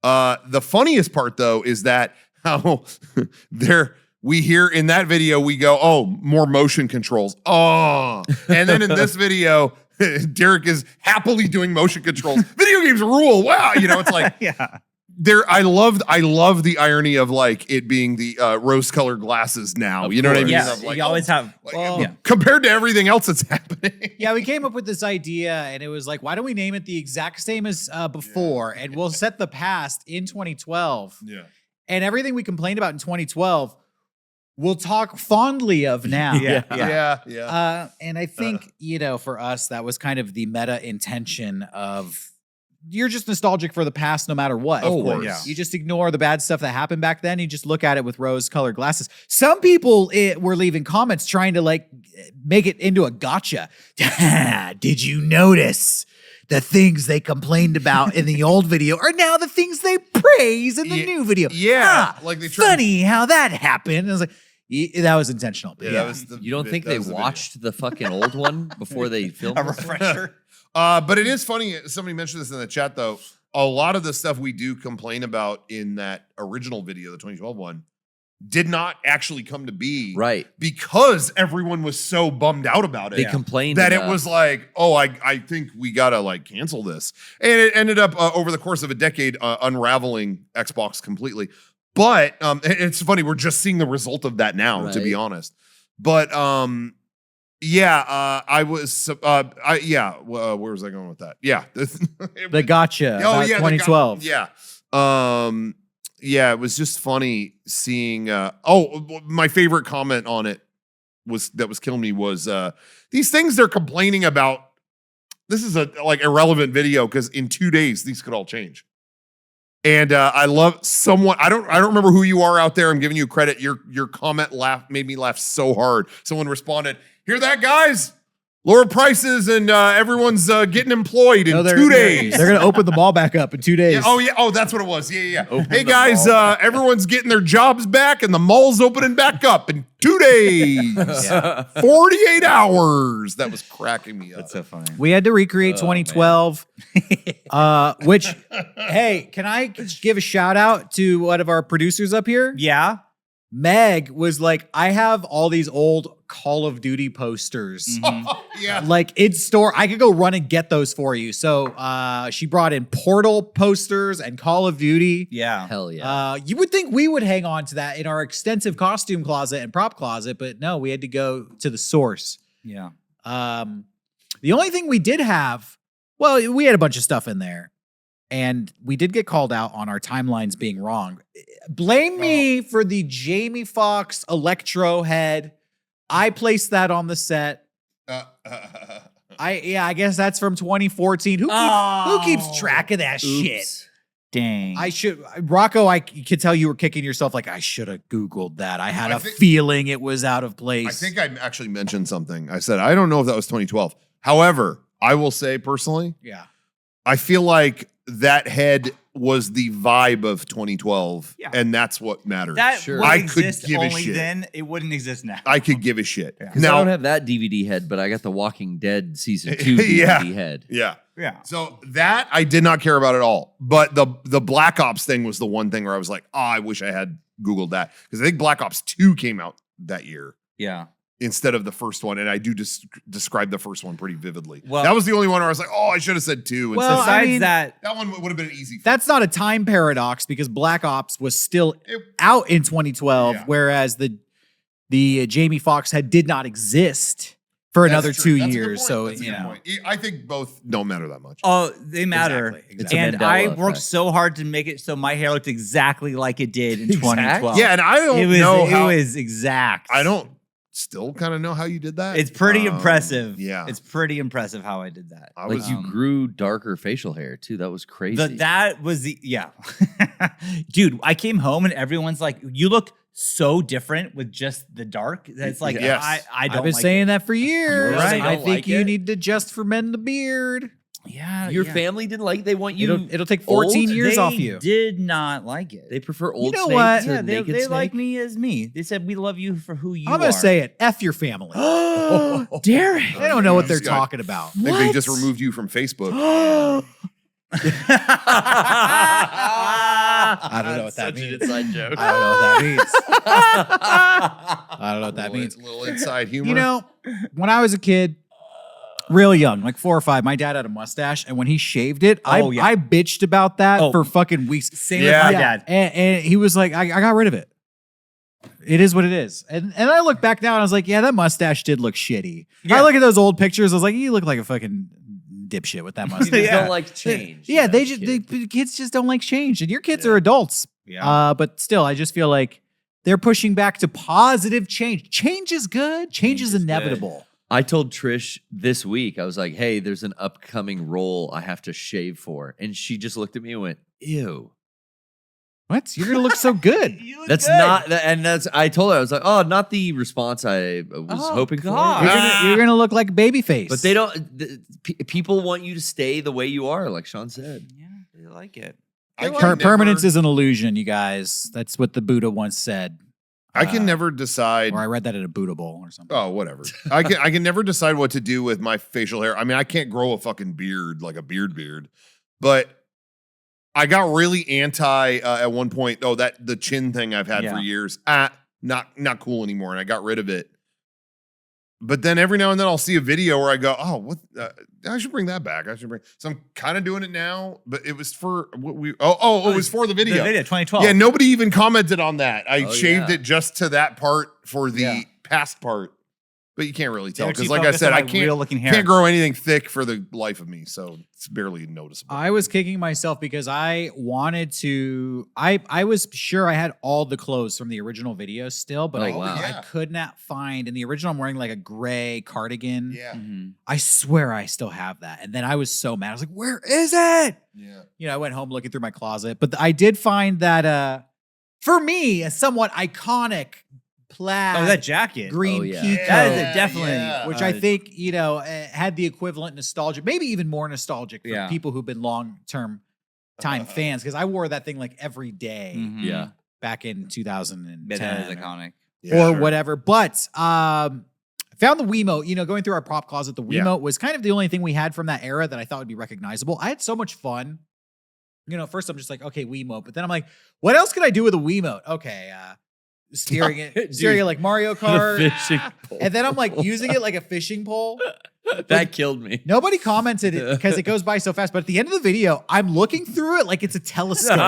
The funniest part, though, is that how we hear in that video, we go, oh, more motion controls. Oh, and then in this video, Derek is happily doing motion controls. Video games rule. Wow. It's like, Yeah. I love the irony of like it being the rose-colored glasses now. Of You know what I mean? Yeah. Of like, You always have. compared to everything else that's happening. Yeah, we came up with this idea, and it was like, why don't we name it the exact same as before, and we'll set the past in 2012, Yeah. and everything we complained about in 2012, we'll talk fondly of now. Yeah. And I think, for us, that was kind of the meta intention of you're just nostalgic for the past no matter what. Of course. Yeah. You just ignore the bad stuff that happened back then. You just look at it with rose-colored glasses. Some people were leaving comments trying to like make it into a gotcha. Did you notice the things they complained about in the old video are now the things they praise in the new video? Yeah. Like they tried Funny how that happened. And I was like, that was intentional. But that was the You don't think that they was the video. watched the fucking old one before they filmed A this? refresher. But it is funny. Somebody mentioned this in the chat, though. A lot of the stuff we do complain about in that original video, the 2012 one, did not actually come to be. Right. Because everyone was so bummed out about it. They complained that enough. it was like, oh, I think we got to like cancel this. And it ended up over the course of a decade unraveling Xbox completely. But it's funny. We're just seeing the result of that now, to be Right. honest. But I was, where was I going with that? Yeah. the gotcha. about the 2012. It was just funny seeing, my favorite comment on it was killing me was, these things they're complaining about. This is a like irrelevant video because in 2 days, these could all change. And I love someone. I don't remember who you are out there. I'm giving you credit. Your comment made me laugh so hard. Someone responded, "Hear that, guys? Lower prices and everyone's getting employed in 2 days." They're going to open the mall back up in 2 days. Yeah, oh, that's what it was. Yeah. Open Hey the guys, mall. everyone's getting their jobs back and the mall's opening back up in 2 days. 48 hours. That was cracking me up. That's so funny. We had to recreate 2012, which, hey, can I give a shout out to one of our producers up here? Yeah. Meg was like, I have all these old Call of Duty posters. Yeah. Like in store, I could go run and get those for you. So she brought in Portal posters and Call of Duty. Yeah. Hell yeah. You would think we would hang on to that in our extensive costume closet and prop closet, but no, we had to go to the source. Yeah. The only thing we did have, well, we had a bunch of stuff in there, and we did get called out on our timelines being wrong. Blame me for the Jamie Foxx Electro head. I placed that on the set. I guess that's from 2014. Who keeps track of that shit? Oops. Dang. Rocco, I could tell you were kicking yourself like, I should have Googled that. I had I a think- feeling it was out of place. I think I actually mentioned something. I said, I don't know if that was 2012. However, I will say personally, Yeah. I feel like that head was the vibe of 2012, Yeah. and that's what matters. that Sure. would I could exist give a only shit. then. It wouldn't exist now. I could give a shit. Yeah. 'Cause I don't Now, have that DVD head, but I got the Walking Dead season 2 Yeah. DVD head. yeah. Yeah. So that I did not care about at all. But the Black Ops thing was the one thing where I was like, oh, I wish I had Googled that. Because I think Black Ops 2 came out that year Yeah. instead of the first one. And I do describe the first one pretty vividly. Well- that was the only one where I was like, oh, I should have said 2. Well, instead. I Besides mean, that, That one would have been an easy. That's not a time paradox because Black Ops was still It- out in 2012, Yeah. whereas the Jamie Foxx head did not exist for That's another true. 2 That's a good years. point. So, That's a you good know. point. I think both don't matter that much. Oh, they matter. Exactly. It's a And Mandela I worked effect. so hard to make it so my hair looked exactly like it did in 2012. Yeah, and I don't it was, know it how. was exact. I don't still kind of know how you did that. It's pretty impressive. Yeah. It's pretty impressive how I did that. I Like was, you grew darker facial hair too. That was crazy. That was dude, I came home and everyone's like, you look so different with just the dark. That's like, Yes. I don't I've been like saying it. that for years. Right. I Don't think like you it? need to just for men the beard. Yeah. Your yeah. family didn't like. They want you. It'll take 14 old? years They off you. did not like it. They prefer old know snake what? to yeah, they naked like snake. me as me. They said, we love you for who you are. I'm going to say it. F your family. Derek. They don't know what they're This guy- talking about. I think they just What? removed you from Facebook. I don't know what that Such means. an inside joke. I don't know what that means. I don't know what that means. Little inside humor. You know, when I was a kid, real young, like 4 or 5, my dad had a mustache, and when he shaved it, I bitched about that Oh. for fucking weeks. Same Yeah. with my dad. And he was like, I got rid of it. It is what it is. And I look back now and I was like, yeah, that mustache did look shitty. Yeah. I look at those old pictures, I was like, you look like a fucking dipshit with that They mustache. don't like change. Yeah, you know, they just kid. kids just don't like change. And your kids are adults. Yeah. But still, I just feel like they're pushing back to positive change. Change is good. Change is is inevitable. I told Trish this week, I was like, hey, there's an upcoming role I have to shave for. And she just looked at me and went, ew. What? You're gonna look so good. That's not, and that's, I told her, I was like, oh, not the response I was hoping God. for. You're gonna look like Babyface. But they don't, people want you to stay the way you are, like Shawn said. Yeah, they like it. I can Permanence never- is an illusion, you guys. That's what the Buddha once said. I can never decide. Or I read that at a Buddha bowl or something. Oh, whatever. I can never decide what to do with my facial hair. I mean, I can't grow a fucking beard, like a beard. But I got really anti at one point. Oh, that the chin thing I've had for years. Not cool anymore, and I got rid of it. But then every now and then I'll see a video where I go, oh, what? I should bring that back. So I'm kind of doing it now, but it was for what we. It was for the video. The video, 2012. Yeah, nobody even commented on that. I Oh, shaved yeah. it just to that part for the past part. But you can't really tell They're because, too like I focused said, on I my real-looking hair. can't grow anything thick for the life of me, so it's barely noticeable. I was kicking myself because I wanted to. I was sure I had all the clothes from the original video still, but Oh, I wow. could not find. In the original, I'm wearing like a gray cardigan. yeah, Mhm. I swear I still have that. And then I was so mad. I was like, where is it? yeah. You know, I went home looking through my closet, but I did find that for me, a somewhat iconic plaid Oh, that jacket. green Oh, yeah. peacoat, That is a definitely. Yeah. which I think, you know, had the equivalent nostalgia, maybe even more nostalgic for Yeah. people who've been long-term time fans. Because I wore that thing like every day Mhm. Yeah. back in 2010 That is iconic. Yeah, or sure. whatever. But I found the Wiimote, you know, going through our prop closet, the Yeah. Wiimote was kind of the only thing we had from that era that I thought would be recognizable. I had so much fun. You know, at first I'm just like, okay, Wiimote. But then I'm like, what else could I do with a Wiimote? Okay, steering it like Mario Kart. Fishing pole. And then I'm like using it like a fishing pole. That killed me. Nobody commented it because it goes by so fast. But at the end of the video, I'm looking through it like it's a telescope.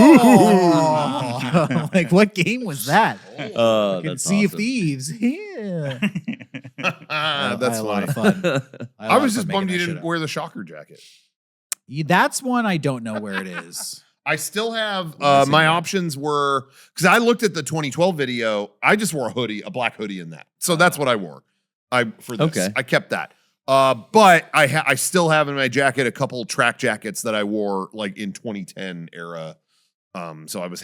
Oh. Like, what game was that? Oh, Fucking that's Sea of awesome. Thieves. Yeah. That's I had a lot funny. of fun. I was just bummed you didn't wear the shocker jacket. That's one I don't know where it is. I still have Let's see my that. options were because I looked at the 2012 video. I just wore a black hoodie in that, so that's what I wore. For this, Okay. I kept that. But I still have in my jacket a couple track jackets that I wore like in 2010 era. So I was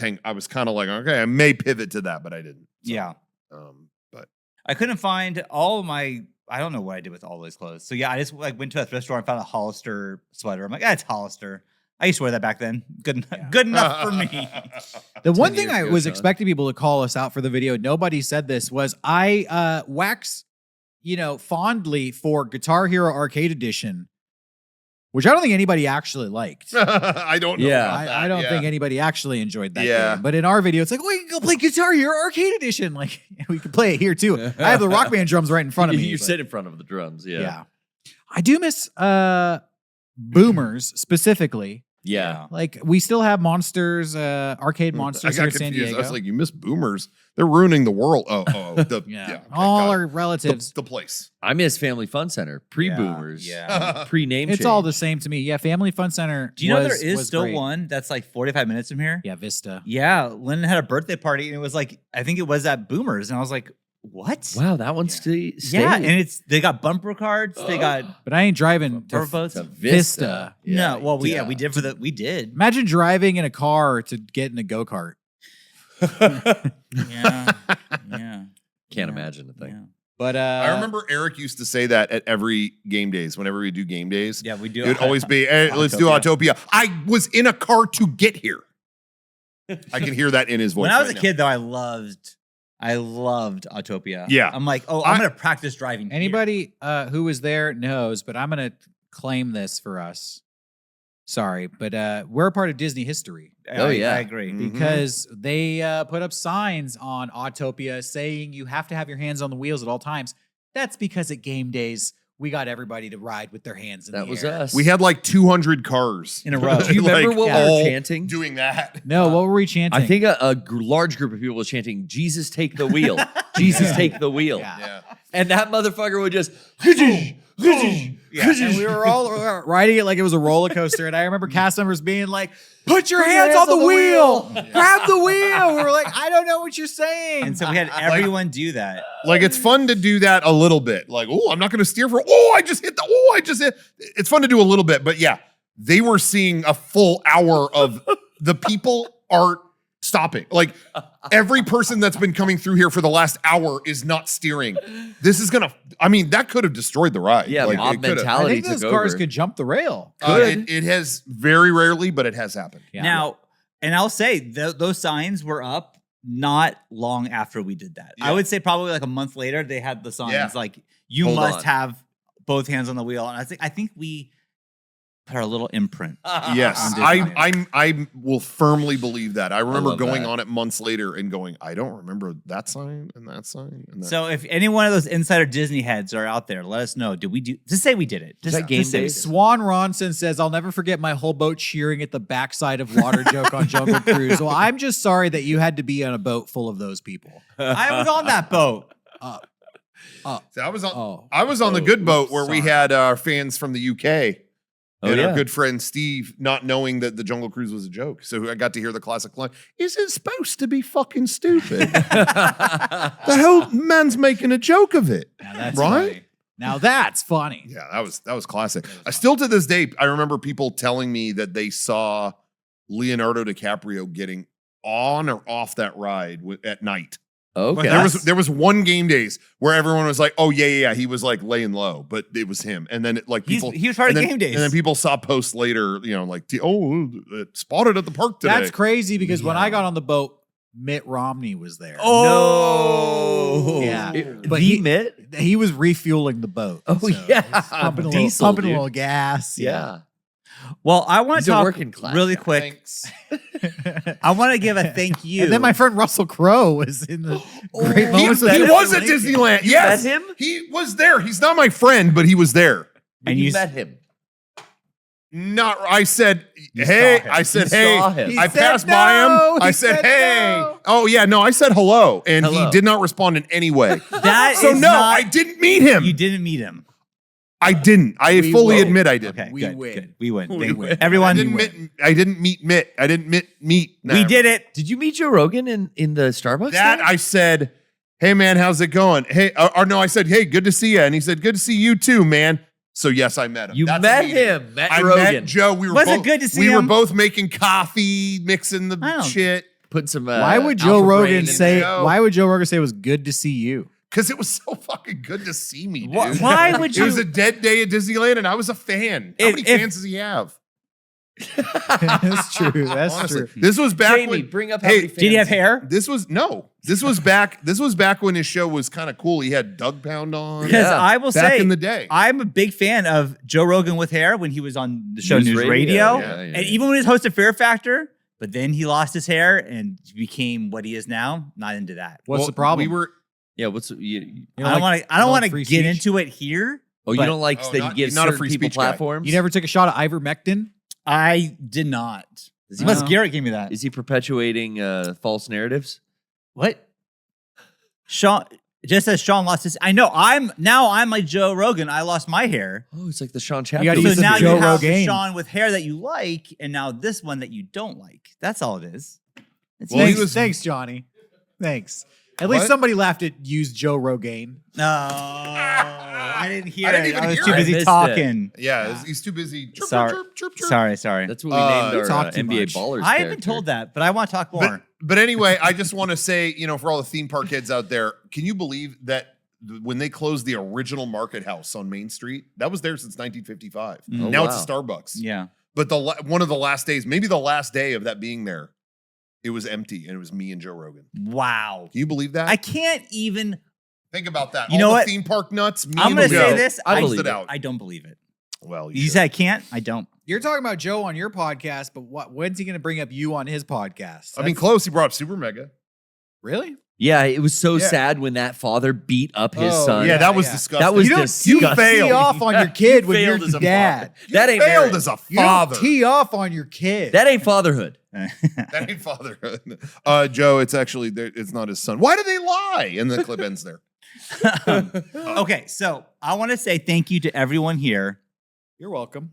kind of like, okay, I may pivot to that, but I didn't. So, Yeah. but I couldn't find all of my. I don't know what I did with all those clothes. So yeah, I just like went to a thrift store and found a Hollister sweater. I'm like, it's Hollister. I used to wear that back then. Good enough for me. The one 10 thing years I ago, was Sean. expecting people to call us out for the video, nobody said this, was I wax, you know, fondly for Guitar Hero Arcade Edition, which I don't think anybody actually liked. I don't know. Yeah. about that, I don't yeah. think anybody actually enjoyed that Yeah. game. But in our video, it's like, we can go play Guitar Hero Arcade Edition. Like, we can play it here too. I have the Rock Band drums right in front of me. You but- sit in front of the drums. Yeah. yeah. I do miss Boomers specifically. Yeah. Like we still have Monsters, arcade Monsters I here got in San confused. Diego. I was like, you miss Boomers. They're ruining the world. Okay, all got our it. relatives. The place. I miss Family Fun Center, pre-boomers, Yeah. pre-name It's change. all the same to me. Yeah, Family Fun Center. Do you know was- there is was still great. one that's like 45 minutes from here? Yeah, Vista. Yeah, Lynn had a birthday party and it was like, I think it was at Boomers. And I was like, what? Wow, that one's Yeah, and they got bumper cards. They got But I ain't driving to boats. It's a Vista. No, well, we did we did. Imagine driving in a car to get in a go kart. Yeah, yeah. Can't imagine the thing. Yeah. But I remember Eric used to say that at every game days. Whenever we do game days, Yeah, we do. it would always be, hey, let's do Autopia. I was in a car to get here. I can hear that in his voice. When I was right a now. kid, though, I loved Autopia. Yeah. I'm like, I'm gonna practice driving. here. anybody who was there knows, but I'm gonna claim this for us. Sorry, but we're a part of Disney history Oh, yeah. I agree. Mhm. because they put up signs on Autopia saying you have to have your hands on the wheels at all times. That's because at game days we got everybody to ride with their hands in That the was air. us. We had like 200 cars In a row. Do you remember Like, what we all were chanting? doing that. No, what were we chanting? I think large group of people was chanting, Jesus, take the wheel. Jesus, take the wheel. Yeah. Yeah. And that motherfucker would just, And we were all riding it like it was a roller coaster. And I remember cast members being like, put your hands on the wheel. Grab the wheel. We were like, I don't know what you're saying. And so we had everyone do that. Like it's fun to do that a little bit. Like, oh, I'm not going to steer for. I just hit. It's fun to do a little bit, but yeah, they were seeing a full hour of the people are stopping. Like every person that's been coming through here for the last hour is not steering. This is gonna. I mean, that could have destroyed the ride. yeah, like, mob it could have. I mentality think those took cars over. could jump the rail. It has very rarely, but it has happened. Yeah. Now, and I'll say those signs were up not long after we did that. Yeah. I would say probably like a month later, they had the signs Yeah. like you Hold must on. have both hands on the wheel. And I think we put our little imprint. Yes, On Disneyland. I will firmly believe that. I remember love going that. on it months later and going, I don't remember that sign and that sign and that. So if any one of those insider Disney heads are out there, let us know. Did we do? Just say we did it. Just that game say we days? did it. Swan Ronson says, I'll never forget my whole boat cheering at the backside of water joke on Jungle Cruise. Well, I'm just sorry that you had to be on a boat full of those people. I was on that boat. See, I was on. Oh, I was on the good boat where we sorry. had our fans from the UK. Oh, And yeah. our good friend Steve, not knowing that the Jungle Cruise was a joke. So I got to hear the classic line, is it supposed to be fucking stupid? The whole man's making a joke of it. now that's Right? funny. Now that's funny. Yeah, that was classic. Still to this day, I remember people telling me that they saw Leonardo DiCaprio getting on or off that ride at night. Okay. There was one game days where everyone was like, "Oh yeah, he was like laying low," but it was him. And then people He was part of and then, game days. and then people saw posts later, like, it spotted at the park today. That's crazy because when I got on the boat, Mitt Romney was there. Oh, Yeah. But But he he- met? He was refueling the boat. Oh, yeah. he's pumping, Diesel, a dude. little gas. Yeah. Well, I want He's to a talk working class really guy. quick. Thanks. I want to give a thank you. And then my friend Russell Crowe was in the great He, moments. he with was at Lincoln. Disneyland. You Yes, met him? he was there. He's not my friend, but he was there. And you met him. Not. I said, You hey. saw him. I said, You hey. saw him. He I said passed no. by him. I He said, said hey. no. Oh yeah, no. I said hello, and Hello. he did not respond in any way. that So is no, not- I didn't meet him. You didn't meet him. I didn't. I We fully win. admit I did. Okay, We good, win. good. We win. We Thank- win. Everyone, I didn't meet Mitt. I didn't meet. we did it. Did you meet Joe Rogan in the Starbucks? That there? I said, hey man, how's it going? Hey, or no, I said, hey, good to see you, and he said, good to see you too, man. So yes, I met him. You That's met a meeting. him. Met I Rogan. met Joe. We were Was it both, good to see We were him? both making coffee, mixing the I don't- shit. Put some. Why would Joe Alpha Brain Rogan in say? there. Joe. Why would Joe Rogan say it was good to see you? Because it was so fucking good to see me, dude. Why would It was you? a dead day at Disneyland, and I was a fan. How many fans does he have? That's true. That's Honestly, true. this was back Jamie, when. bring up how Hey, many fans. Did he have hair? This was back when his show was kind of cool. He had Doug Pound on. Because Yeah. I will Back say, in the day. I'm a big fan of Joe Rogan with hair when he was on the show News News Radio, Radio, yeah, yeah, and yeah. even when he was hosted Fear Factor. But then he lost his hair and became what he is now. Not into that. What's Well, the problem? We were. Yeah. What's You I know, don't like- want to. I you don't like want to free get speech? into it here. Oh, you But- don't like Oh, that not- he gives not a certain free people speech guy. platforms? You never took a shot of ivermectin? I did not. Unless Garrett gave me that. Is he perpetuating false narratives? What? Shawn just as Shawn lost his. I know. I'm like Joe Rogan. I lost my hair. Oh, it's like the Shawn You gotta Chapter. use So the now Joe you have Rogan. Shawn with hair that you like, and now this one that you don't like. That's all it is. It's Well, he easy. Thanks, Johnny. Thanks. At least What? somebody laughed at use Joe Rogan. No, I didn't hear I didn't it. even I was hear too it. busy I missed talking. Yeah, he's too busy. Chirp, Sorry. chirp, chirp, chirp. Sorry. That's what we named our talk too NBA much. ballers. I haven't told that, but I want to talk more. But anyway, I just want to say, for all the theme park kids out there, can you believe that when they closed the original Market House on Main Street, that was there since 1955. Oh, Now wow. it's a Starbucks. Yeah. But one of the last days, maybe the last day of that being there, it was empty, and it was me and Joe Rogan. Wow. Can you believe that? I can't even. Think about that. You know All what? the theme park nuts. Me I'm and going to Joe say this. I I believe closed it it. out. I don't believe it. Well, You said I can't? I don't. You're talking about Joe on your podcast, but when's he going to bring up you on his podcast? I mean, close. He brought up Super Mega. Really? Yeah, it was so Yeah. sad when that father beat up his Oh, son. Yeah, that was yeah. disgusting. That was You don't disgusting. tee off on your kid when you're Failed as a dad. father. That ain't failed marriage. as a You don't father. tee off on your kid. That ain't fatherhood. That ain't fatherhood. Joe, it's actually it's not his son. Why do they lie? And the clip ends there. Okay, so I want to say thank you to everyone here, You're welcome.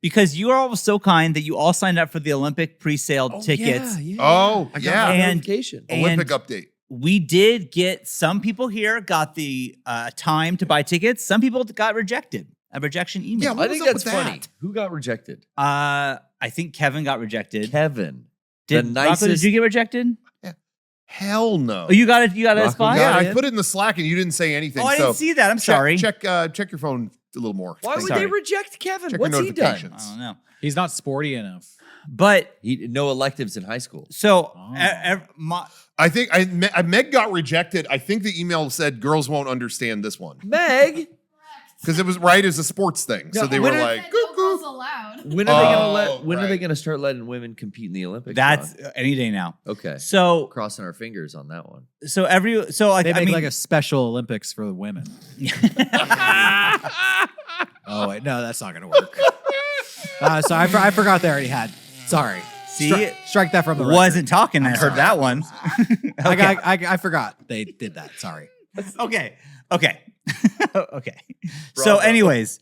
because you are all so kind that you all signed up for the Olympic pre-sale tickets. Oh, I got yeah. my And- notification. and- Olympic update. We did get some people here got the time to buy tickets. Some people got rejected. A rejection email. Yeah, I what think was up that's with funny. that? Who got rejected? I think Kevin got rejected. Kevin. Did the Rocco, nicest. did you get rejected? Hell no. Oh, you got it. You got a Rocco spot. yeah, got I in? put it in the Slack and you didn't say anything. Oh, I so didn't see that. I'm sorry. Check your phone a little more. Why would Sorry. they reject Kevin? Check your What's he done? notifications. I don't know. He's not sporty enough. But No electives in high school. so Oh. I think Meg got rejected. I think the email said girls won't understand this one Meg, because it was right as a sports thing. So No, they when were are- like, No "Goo, goo." girls allowed. when are they gonna Oh, let? When are they right. gonna start letting women compete in the Olympics? that's Sean? any day now. okay. So Crossing our fingers on that one. like They I make mean, like a special Olympics for the women. Oh wait, no, that's not gonna work. So I forgot they already had. Sorry. See? Strike that from the record. wasn't talking. I heard that one. I forgot they did that. Sorry. Okay. Okay. Okay. Bravo. So, anyways,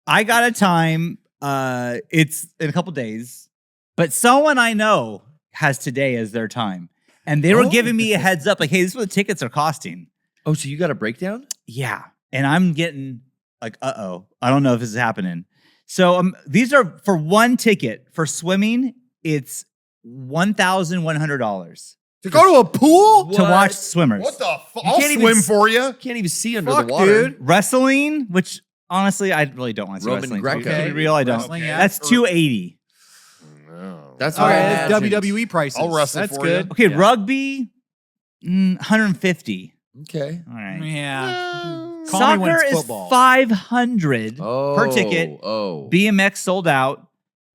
I got a time. It's in a couple days, but someone I know has today as their time. And they were Oh. giving me a heads up, like, hey, this is what the tickets are costing. Oh, so you got a breakdown? Yeah. And I'm getting like, I don't know if this is happening. So these are for one ticket for swimming. It's $1,100 To go to a pool? to What? watch swimmers. "What the? You I'll can't even swim s- for you." Can't even see under Fuck, the water. dude. Wrestling, which honestly, I really don't want to see Roman wrestling. Greco. To be real, I don't. Wrestling, yeah. That's $280. No. That's All what I right, that's imagined. WWE prices. I'll wrestle That's for good. you. Okay, Yeah. rugby, 150. Okay. All right. Yeah. Call me when Soccer it's is football. 500 Oh, per ticket. Oh. BMX sold out.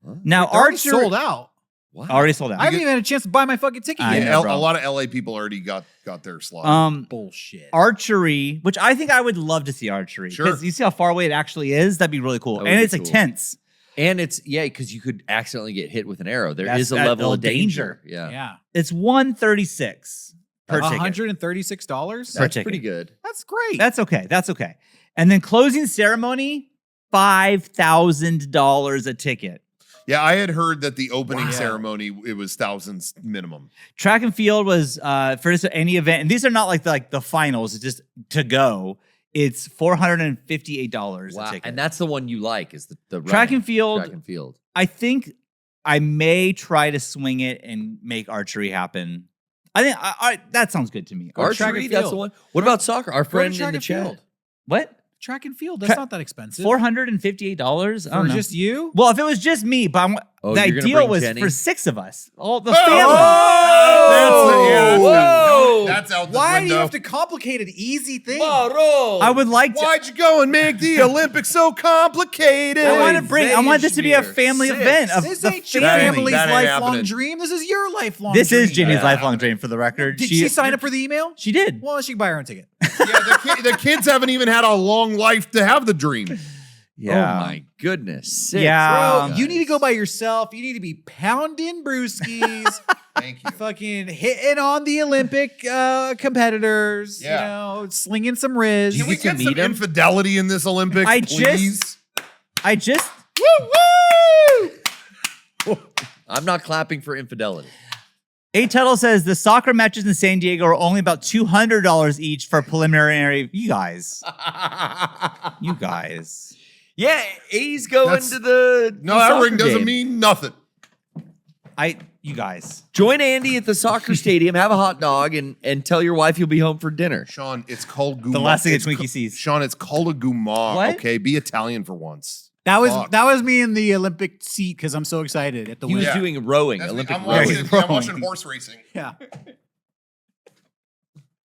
Huh? Now They're already archery sold out. What? Already sold out. I haven't even had a chance to buy my fucking ticket I yet. know, A bro. lot of LA people already got their slot. Bullshit. Archery, which I think I would love to see archery. Sure. Because you see how far away it actually is? That'd be really cool. That would And be it's like cool. tense. And it's because you could accidentally get hit with an arrow. There That's is a that level of little danger. danger. Yeah. Yeah. It's $136 per ticket. $136? Per That's ticket. pretty good. That's great. That's okay. That's okay. And then closing ceremony, $5,000 a ticket. Yeah, I had heard that the opening Wow. ceremony it was thousands minimum. Track and field was for just any event, and these are not like the finals. It's just to go. It's $458 a Wow. ticket. And that's the one you like is the Track running. and field. Track and field. I think I may try to swing it and make archery happen. I think that sounds good to me. Go to track Archery, and that's field. the one. What about soccer? Our Go to friend track in the and chat. field. What? Track and field. That's Tra- not that expensive. $458? I don't For know. just you? Well, if it was just me, but Oh, the you're gonna ideal bring was Jenny? for 6 of us, all the Oh! family. Whoa! That's out the Why do window. you have to complicate an easy thing? I would like to. Why'd you go and make the Olympics so complicated? I want to bring. I want this to be a Xavier, family 6. event of This the ain't your family. family's That ain't lifelong happening. dream. This is your lifelong This dream. is Jenny's Yeah. lifelong dream, for the record. Did she sign up for the email? She did. Well, she can buy her own ticket. Yeah, the kids haven't even had a long life to have the dream. Yeah. Oh my goodness. Sick. Yeah. Bro, you need to go by yourself. You need to be pounding brewskis, Thank you. fucking hitting on the Olympic competitors, Yeah. you know, slinging some Riz. Can we get to get some meet him? infidelity in this Olympics, please? I just I'm not clapping for infidelity. A Tuttle says the soccer matches in San Diego are only about $200 each for preliminary. You guys. Yeah, A's going That's- to the No, that soccer ring doesn't game. mean nothing. You guys. Join Andy at the soccer stadium, have a hot dog, and tell your wife you'll be home for dinner. Sean, it's called guma. The last thing a It's Twinkie sees. Sean, it's called a guma. What? Okay, be Italian for once. That Fuck. was me in the Olympic seat because I'm so excited at the He was win. Yeah. doing rowing, That's me. Olympic I'm rowing. watching horse racing. Yeah.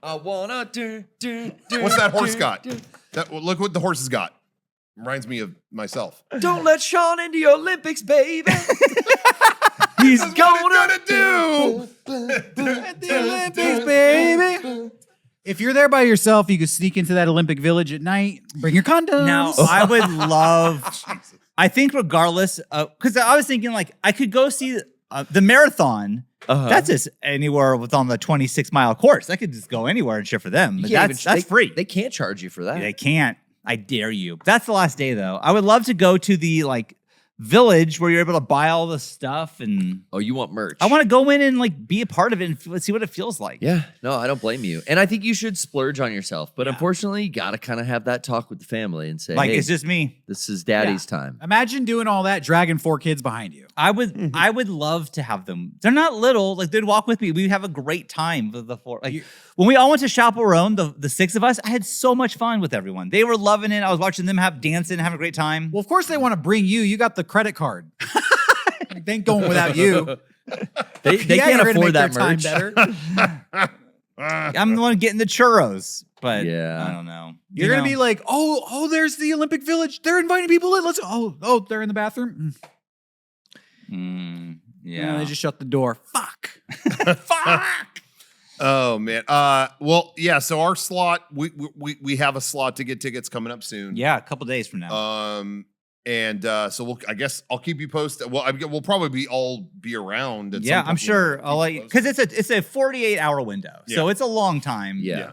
I wanna do. What's that horse got? Look what the horse has got. Reminds me of myself. Don't let Shawn into your Olympics, baby. He's That's what it's gonna do. At the Olympics, baby. If you're there by yourself, you could sneak into that Olympic village at night. Bring your condoms. Now, I would love, I think regardless of, because I was thinking like I could go see the marathon. That's just anywhere on the 26-mile course. I could just go anywhere and shit for them. But that's free. They can't charge you for that. They can't. I dare you. That's the last day though. I would love to go to the like village where you're able to buy all the stuff, and Oh, you want merch? I want to go in and like be a part of it and see what it feels like. Yeah, no, I don't blame you. And I think you should splurge on yourself. But unfortunately, you got to kind of have that talk with the family and say, Like hey, it's just me. this is daddy's time. Imagine doing all that, dragging 4 kids behind you. I would love to have them. They're not little. Like they'd walk with me. We'd have a great time with the 4. Like when we all went to Chaperone, the 6 of us, I had so much fun with everyone. They were loving it. I was watching them have dancing, having a great time. Well, of course they want to bring you. You got the credit card. They ain't going without you. They Yeah, can't you're gonna afford make that their time merch. better. I'm the one getting the churros, but Yeah. I don't know. You're gonna be like, oh, there's the Olympic Village. They're inviting people in. Let's. Oh, they're in the bathroom. Yeah. They just shut the door. Fuck. Oh man. Well, yeah. So our slot, we have a slot to get tickets coming up soon. Yeah, a couple days from now. And so I guess I'll keep you posted. Well, we'll probably all be around. At Yeah, some I'm point. sure I'll let you, because it's a 48-hour window, so Yeah. it's a long time. Yeah.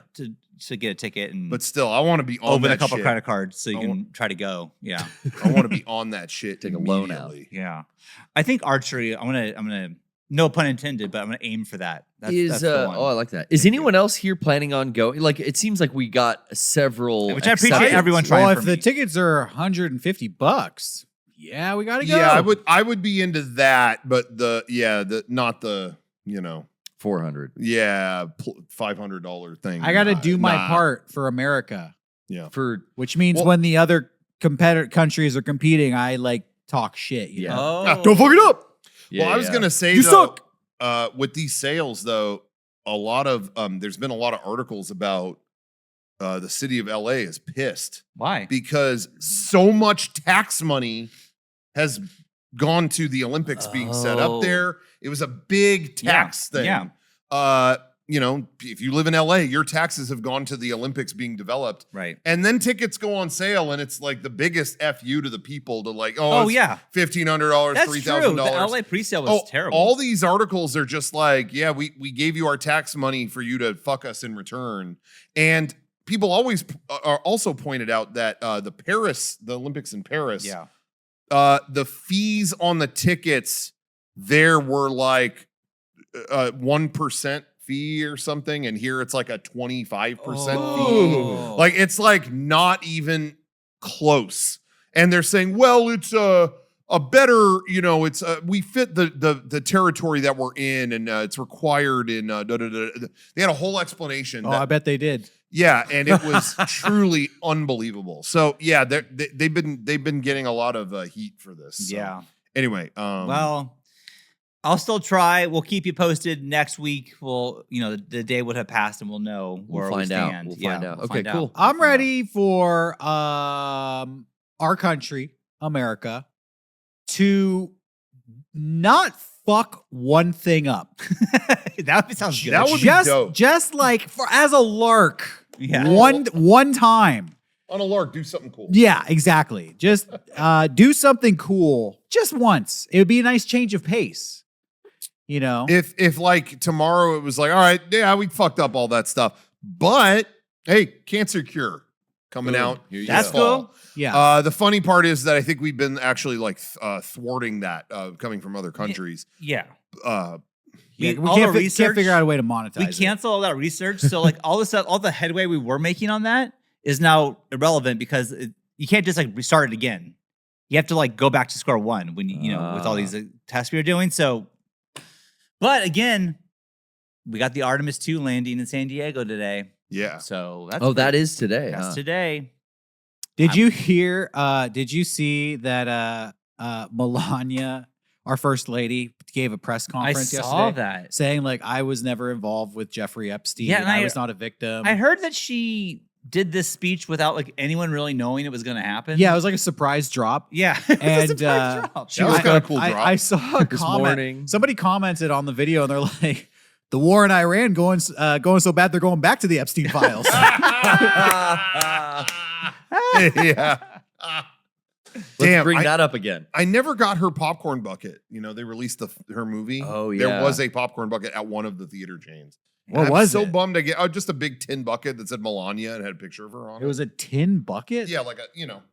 To get a ticket and But still, I want to be on open that a couple shit. credit cards so you I can try to go. Yeah, I want to be on that shit. Take a loan out. immediately. yeah. I think archery. I'm gonna. No pun intended, but I'm gonna aim for that. That's the one. I like that. Is anyone else here planning on going? Like, it seems like we got several. Which I appreciate acceptance. everyone trying Well, for if the me. tickets are $150, yeah, we gotta go. Yeah, I would be into that, but not the 400. $500 thing. I gotta Nah, do my nah. part for America, Yeah. For which means Well- when the other competitor countries are competing, I like talk shit. You Yeah. know? Oh, Don't fuck it up. yeah, Well, I was yeah. gonna say You though, suck. with these sales though, a lot of there's been a lot of articles about the city of LA is pissed Why? because so much tax money has gone to the Olympics being set Oh. up there. It was a big tax thing. yeah. If you live in LA, your taxes have gone to the Olympics being developed. Right. And then tickets go on sale, and it's like the biggest FU to the people to like, Oh it's yeah, $1,500, that's true. $3,000. The LA presale was terrible. All these articles are just like, yeah, we gave you our tax money for you to fuck us in return. And people always are also pointed out that the Olympics in Paris, yeah. the fees on the tickets there were like 1% fee or something, and here it's like a 25% fee. Like it's like not even close. And they're saying, well, it's a better, it's we fit the territory that we're in, and it's required in They had a whole explanation. Oh, that- I bet they did. yeah, and it was truly unbelievable. So yeah, they've been getting a lot of heat for this. So. Yeah. Anyway, Well, I'll still try. We'll keep you posted next week. We'll, the day would have passed and we'll know where We'll we find out. stand. We'll Yeah, find out. we'll Okay, find cool. I'm ready for our country, America, to not fuck one thing up. That sounds good. That would be dope. Just like as a lark. Yeah. One time. On a lark, do something cool. Yeah, exactly. Just do something cool just once. It would be a nice change of pace. You know? If like tomorrow it was like, all right, yeah, we fucked up all that stuff, but hey, cancer cure coming Boom. out. Here you That's go. cool. Yeah. The funny part is that I think we've been actually like thwarting that coming from other countries. Yeah. Yeah, we all can't, the can't figure research- out a way to monetize We it. cancel all that research. So like all the stuff, all the headway we were making on that is now irrelevant because you can't just like restart it again. You have to like go back to square one when you know with all these tests we were doing. So, but again, we got the Artemis 2 landing in San Diego today. Yeah. So that's That is today. that's huh? today. Did you hear? Did you see that Melania, our first lady, gave a press I conference saw yesterday that. saying like I was never involved with Jeffrey Epstein. Yeah, and I I- was not a victim. I heard that she did this speech without like anyone really knowing it was going to happen. Yeah, it was like a surprise drop. Yeah. And, It was a surprise drop. That was kind of cool I, drop. I saw a This comment. morning. Somebody commented on the video, and they're like, "The war in Iran going so bad, they're going back to the Epstein files." Yeah. Let's Damn, bring I- that up again. I never got her popcorn bucket. You know, they released her movie. Oh, There yeah. was a popcorn bucket at one of the theater chains. What I'm was so it? bummed to get just a big tin bucket that said Melania and had a picture of her on it. It was a tin bucket. Yeah, like a,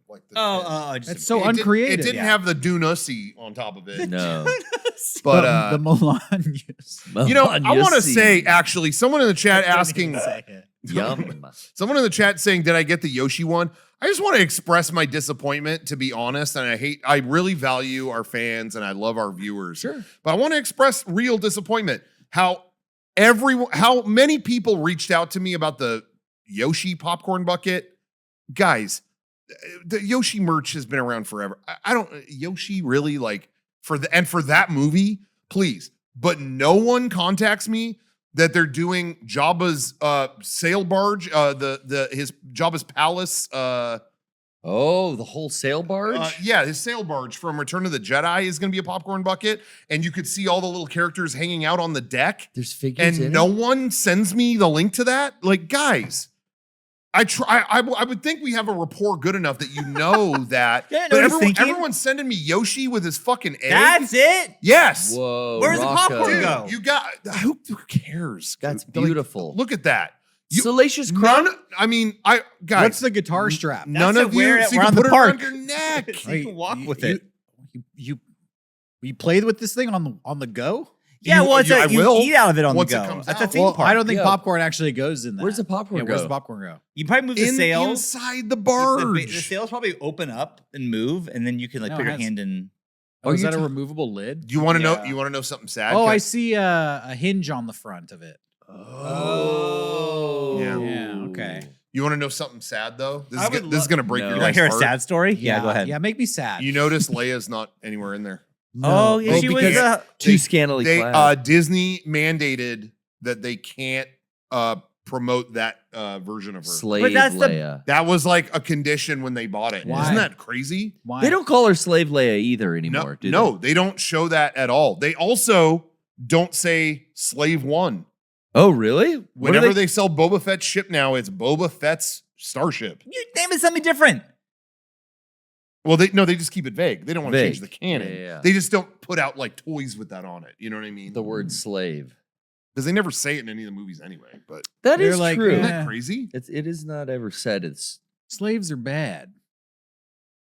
like the Just That's so it did- uncreative. It didn't have the Dunussi on top of it. No. But the Melanias. you know, I want to Melania say actually, someone in the chat asking, Yum. someone in the chat saying, "Did I get the Yoshi one?" I just want to express my disappointment, to be honest. And I really value our fans and I love our viewers. Sure. But I want to express real disappointment. How many people reached out to me about the Yoshi popcorn bucket. Guys, the Yoshi merch has been around forever. I don't Yoshi really like for that movie, please. But no one contacts me that they're doing Jabba's sail barge, his Jabba's palace. Oh, the whole sail barge? Yeah, his sail barge from Return of the Jedi is going to be a popcorn bucket, and you could see all the little characters hanging out on the deck. There's figures in And no it? one sends me the link to that. Like, guys, I would think we have a rapport good enough that you know that. Yeah, I know but what he's thinking. everyone's sending me Yoshi with his fucking egg. That's it. Yes. Whoa. Where's the Rocco. popcorn Dude, go? you got who cares? That's Like, beautiful. look at that. Salacious crumb? I mean, guys. What's the guitar strap? None That's of to wear you it so you around can the put it park. around your neck. So you can walk with it. You played with this thing on the go? Yeah, well, I you will eat out of it on once the it go. comes That's a out. theme Well, park. I don't think Yeah. popcorn actually goes in that. Where's the popcorn Where's go? the popcorn go? You probably move the sails. Inside the The barge. sails probably open up and move, and then you can like No, put it your has- hand in. Oh, is you that a ta- removable lid? Do you want to know? Yeah. You want to know something sad? Oh, I see a hinge on the front of it. Oh. Yeah. Yeah, okay. You want to know something sad though? This I is would this is gonna break No. your You want guys' to hear a heart. sad story? Yeah, go ahead. Yeah, make me sad. You notice Leia's not anywhere in there. Oh, yeah, Oh, she was. because- Too scantily They clad. Disney mandated that they can't promote that version of her. Slave that's the- Leia. That was like a condition when they bought it. Why? Isn't that crazy? Why? They don't call her Slave Leia either anymore, No, do no, they don't show that at all. They also don't say Slave One. Oh, really? What are Whenever they sell Boba Fett's ship now, it's Boba Fett's starship. You name it something different. Well, they just keep it vague. They don't want to change the Vague. canon. Yeah, yeah, yeah. They just don't put out like toys with that on it. You know what I mean? the word slave. Because they never say it in any of the movies anyway. But That They're is like, true. isn't eh. that crazy? It is not ever said. It's Slaves are bad.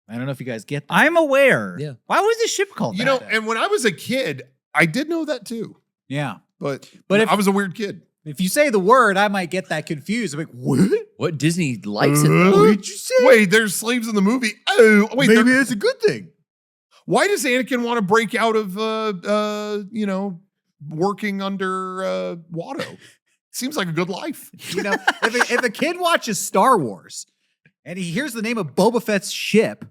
I don't know if you guys get that. I'm aware. Yeah. Why was the ship called You that? know, and when I was a kid, I did know that too. Yeah. But But if- I was a weird kid. If you say the word, I might get that confused. I'm like, what? what Disney likes it. What though. did you say? Wait, there's slaves in the movie. Oh, wait, Maybe they're- that's a good thing. why does Anakin want to break out of working under Watto? Seems like a good life. You know, if a kid watches Star Wars and he hears the name of Boba Fett's ship,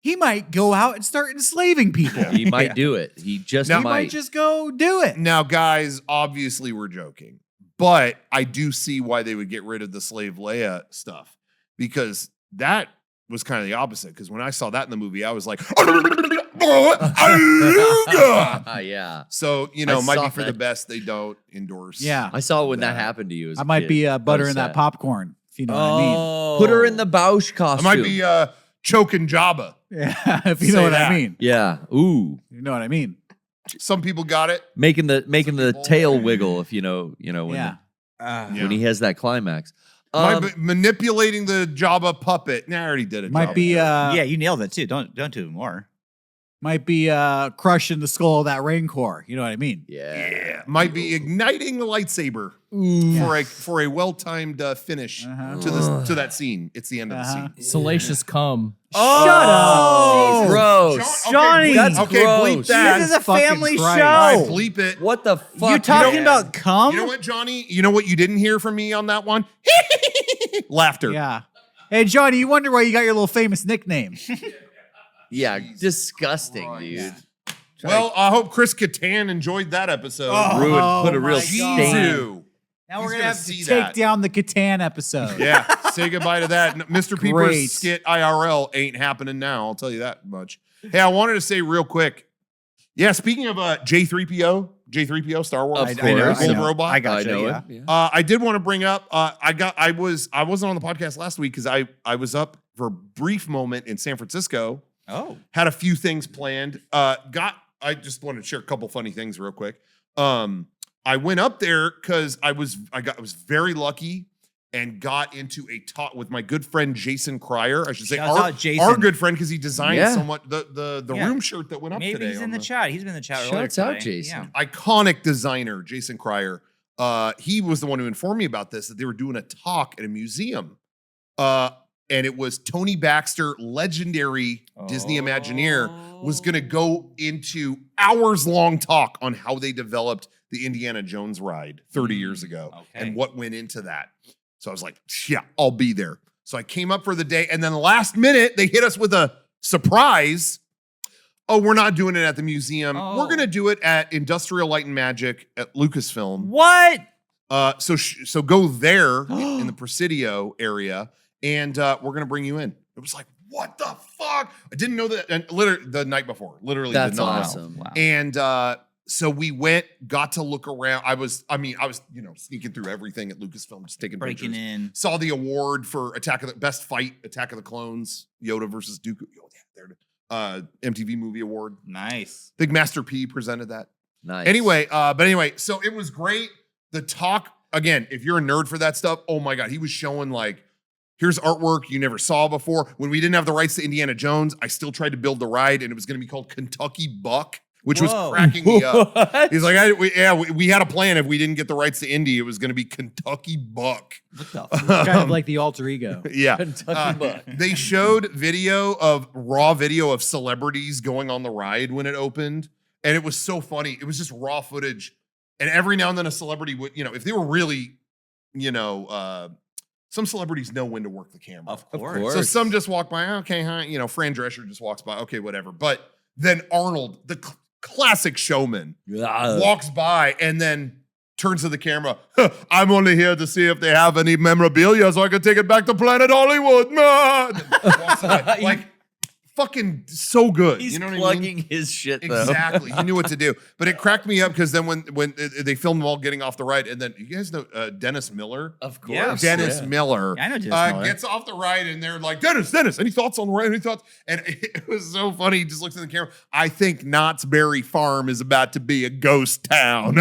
he might go out and start enslaving people. He might do it. He just He might. might just go do it. Now, guys, obviously we're joking, but I do see why they would get rid of the slave Leia stuff, because that was kind of the opposite. Because when I saw that in the movie, I was like, yeah. so I might saw be for the that. best they don't endorse. Yeah. I saw when that happened to you. As I a might kid. be I was buttering that sad. popcorn. if you know what I mean. Put her in the Bausch I costume. might be choking Jabba. Yeah, if you know Say what that. I mean. Yeah. Ooh. You know what I mean. Some people got it. Making the people- tail wiggle if you know when, Yeah. when he has that climax. Manipulating the Jabba puppet. Nah, I already did it. Might be yeah, you nailed it too. Don't do more. might be crushing the skull of that Rancor. You know what I mean? Yeah. Might be igniting the lightsaber for a well-timed finish to that scene. It's the end of the scene. Salacious cum. Shut up. Gross. Johnny, That's okay, bleep gross. that. This is a Fucking family Christ. I show. bleep it. What the fuck? You talking man? about cum? You know what, Johnny? You know what you didn't hear from me on that one? Laughter. Yeah. Hey, Johnny, you wonder why you got your little famous nickname. Yeah, Jesus disgusting, Christ. dude. Well, I hope Chris Katan enjoyed that episode. Ruined, put a my real God. stain. Ew. Now He's we're gonna gonna have see to take that. down the Catan episode. Yeah, say goodbye to that. Mr. Great. Peeper's skit IRL ain't happening now. I'll tell you that much. Hey, I wanted to say real quick. Yeah, speaking of J3PO, Star Wars, Of course. Gold Robot. I got I know yeah. it. Yeah. I did want to bring up. I wasn't on the podcast last week because I was up for a brief moment in San Francisco. Oh, Had a few things planned. I just wanted to share a couple funny things real quick. I went up there because I was very lucky and got into a talk with my good friend Jason Cryer. I should say Shout out Jason. our good friend because he designed Yeah. somewhat the Yeah. room shirt that went up maybe today. he's on in the chat. He's been in the chat earlier Shouts out, today. Jason. Yeah. Iconic designer Jason Cryer. He was the one who informed me about this, that they were doing a talk at a museum. And it was Tony Baxter, legendary Disney Imagineer, was going to go into hours-long talk on how they developed the Indiana Jones ride 30 years ago and what went into that. So I was like, yeah, I'll be there. So I came up for the day, and then last minute, they hit us with a surprise. Oh, we're not doing it at the museum. We're going to do it at Industrial Light and Magic at Lucasfilm. What? So go there in the Presidio area, and we're gonna bring you in. It was like, what the fuck? I didn't know that. And literally the night before, literally That's did not know. awesome. Wow. And so we went, got to look around. I was sneaking through everything at Lucasfilm, just taking Breaking pictures. in. Saw the award for Attack of the Clones, Yoda versus Dooku. Oh, yeah, there it is. MTV Movie Award. Nice. Big Master P presented that. Nice. Anyway, so it was great. The talk, again, if you're a nerd for that stuff, oh my God, he was showing like, here's artwork you never saw before. When we didn't have the rights to Indiana Jones, I still tried to build the ride, and it was going to be called Kentucky Buck, which was cracking me up. What? He's like, we had a plan. If we didn't get the rights to Indy, it was going to be Kentucky Buck. What the Kind of like the alter ego. Yeah. Kentucky Buck. They showed raw video of celebrities going on the ride when it opened. And it was so funny. It was just raw footage. And every now and then a celebrity would, if they were really, some celebrities know when to work the camera. Of course. course. So some just walk by, okay, huh? Fran Drescher just walks by, okay, whatever. But then Arnold, the classic showman, walks by and then turns to the camera. I'm only here to see if they have any memorabilia so I can take it back to Planet Hollywood. Man. Walks away. Like, fucking so good. He's you know what I plugging mean? his shit though. Exactly. He knew what to do. But it cracked me up because then when they filmed them all getting off the ride, and then you guys know Dennis Miller? Of Yeah. course. Dennis yeah. Miller. Yeah, I know Dennis Miller. Gets off the ride and they're like, Dennis, any thoughts on the ride? Any thoughts? And it was so funny. He just looks in the camera. I think Knott's Berry Farm is about to be a ghost town.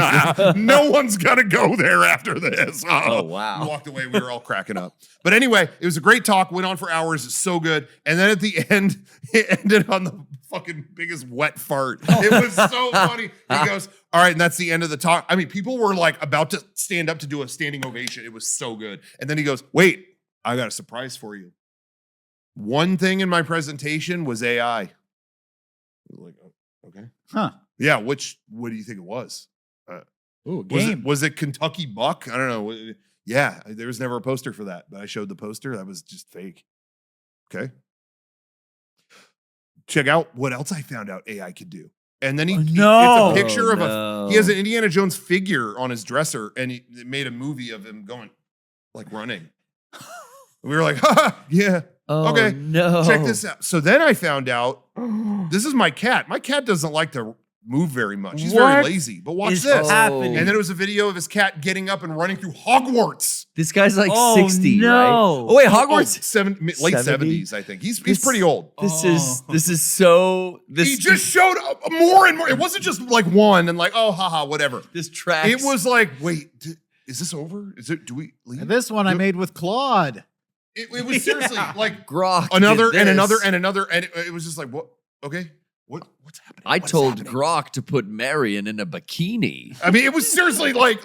No one's going to go there after this. Oh, wow. We walked away. We were all cracking up. But anyway, it was a great talk. Went on for hours. It's so good. And then at the end, it ended on the fucking biggest wet fart. It was so funny. He goes, all right, and that's the end of the talk. I mean, people were like about to stand up to do a standing ovation. It was so good. And then he goes, wait, I got a surprise for you. One thing in my presentation was AI. Like, okay. Huh. Yeah, what do you think it was? Ooh, game. Was it Kentucky Buck? I don't know. Yeah, there was never a poster for that, but I showed the poster. That was just fake. Okay. Check out what else I found out AI could do. And then it's a picture of he has an Indiana Jones figure on his dresser, and he made a movie of him going, like running. We were like, yeah, Oh, okay. no. Check this out. So then I found out, this is my cat. My cat doesn't like to move very much. He's very What lazy. But watch is this. happening? And then it was a video of his cat getting up and running through Hogwarts. This guy's like Oh, 60, no. right? Oh, wait, Oh, Hogwarts? late 70? 70s, I think. He's This- pretty old. This is so. He just showed up more and more. It wasn't just like one and like, oh, haha, whatever. this tracks. It was like, wait, is this over? Do we leave? And this one I made with Claude. It was seriously like Grok. another did and this. another and another. And it was just like, what? Okay. What's happening? I What's told happening? Grok to put Marion in a bikini. I mean, it was seriously like,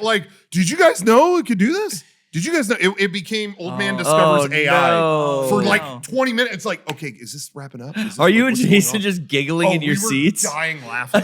did you guys know it could do this? Did you guys know? It became Old Man Discovers AI no. for no. like 20 minutes. It's like, okay, is this wrapping up? Is this, Are you like, and what's going Jason on? just giggling in your we were seats? dying laughing.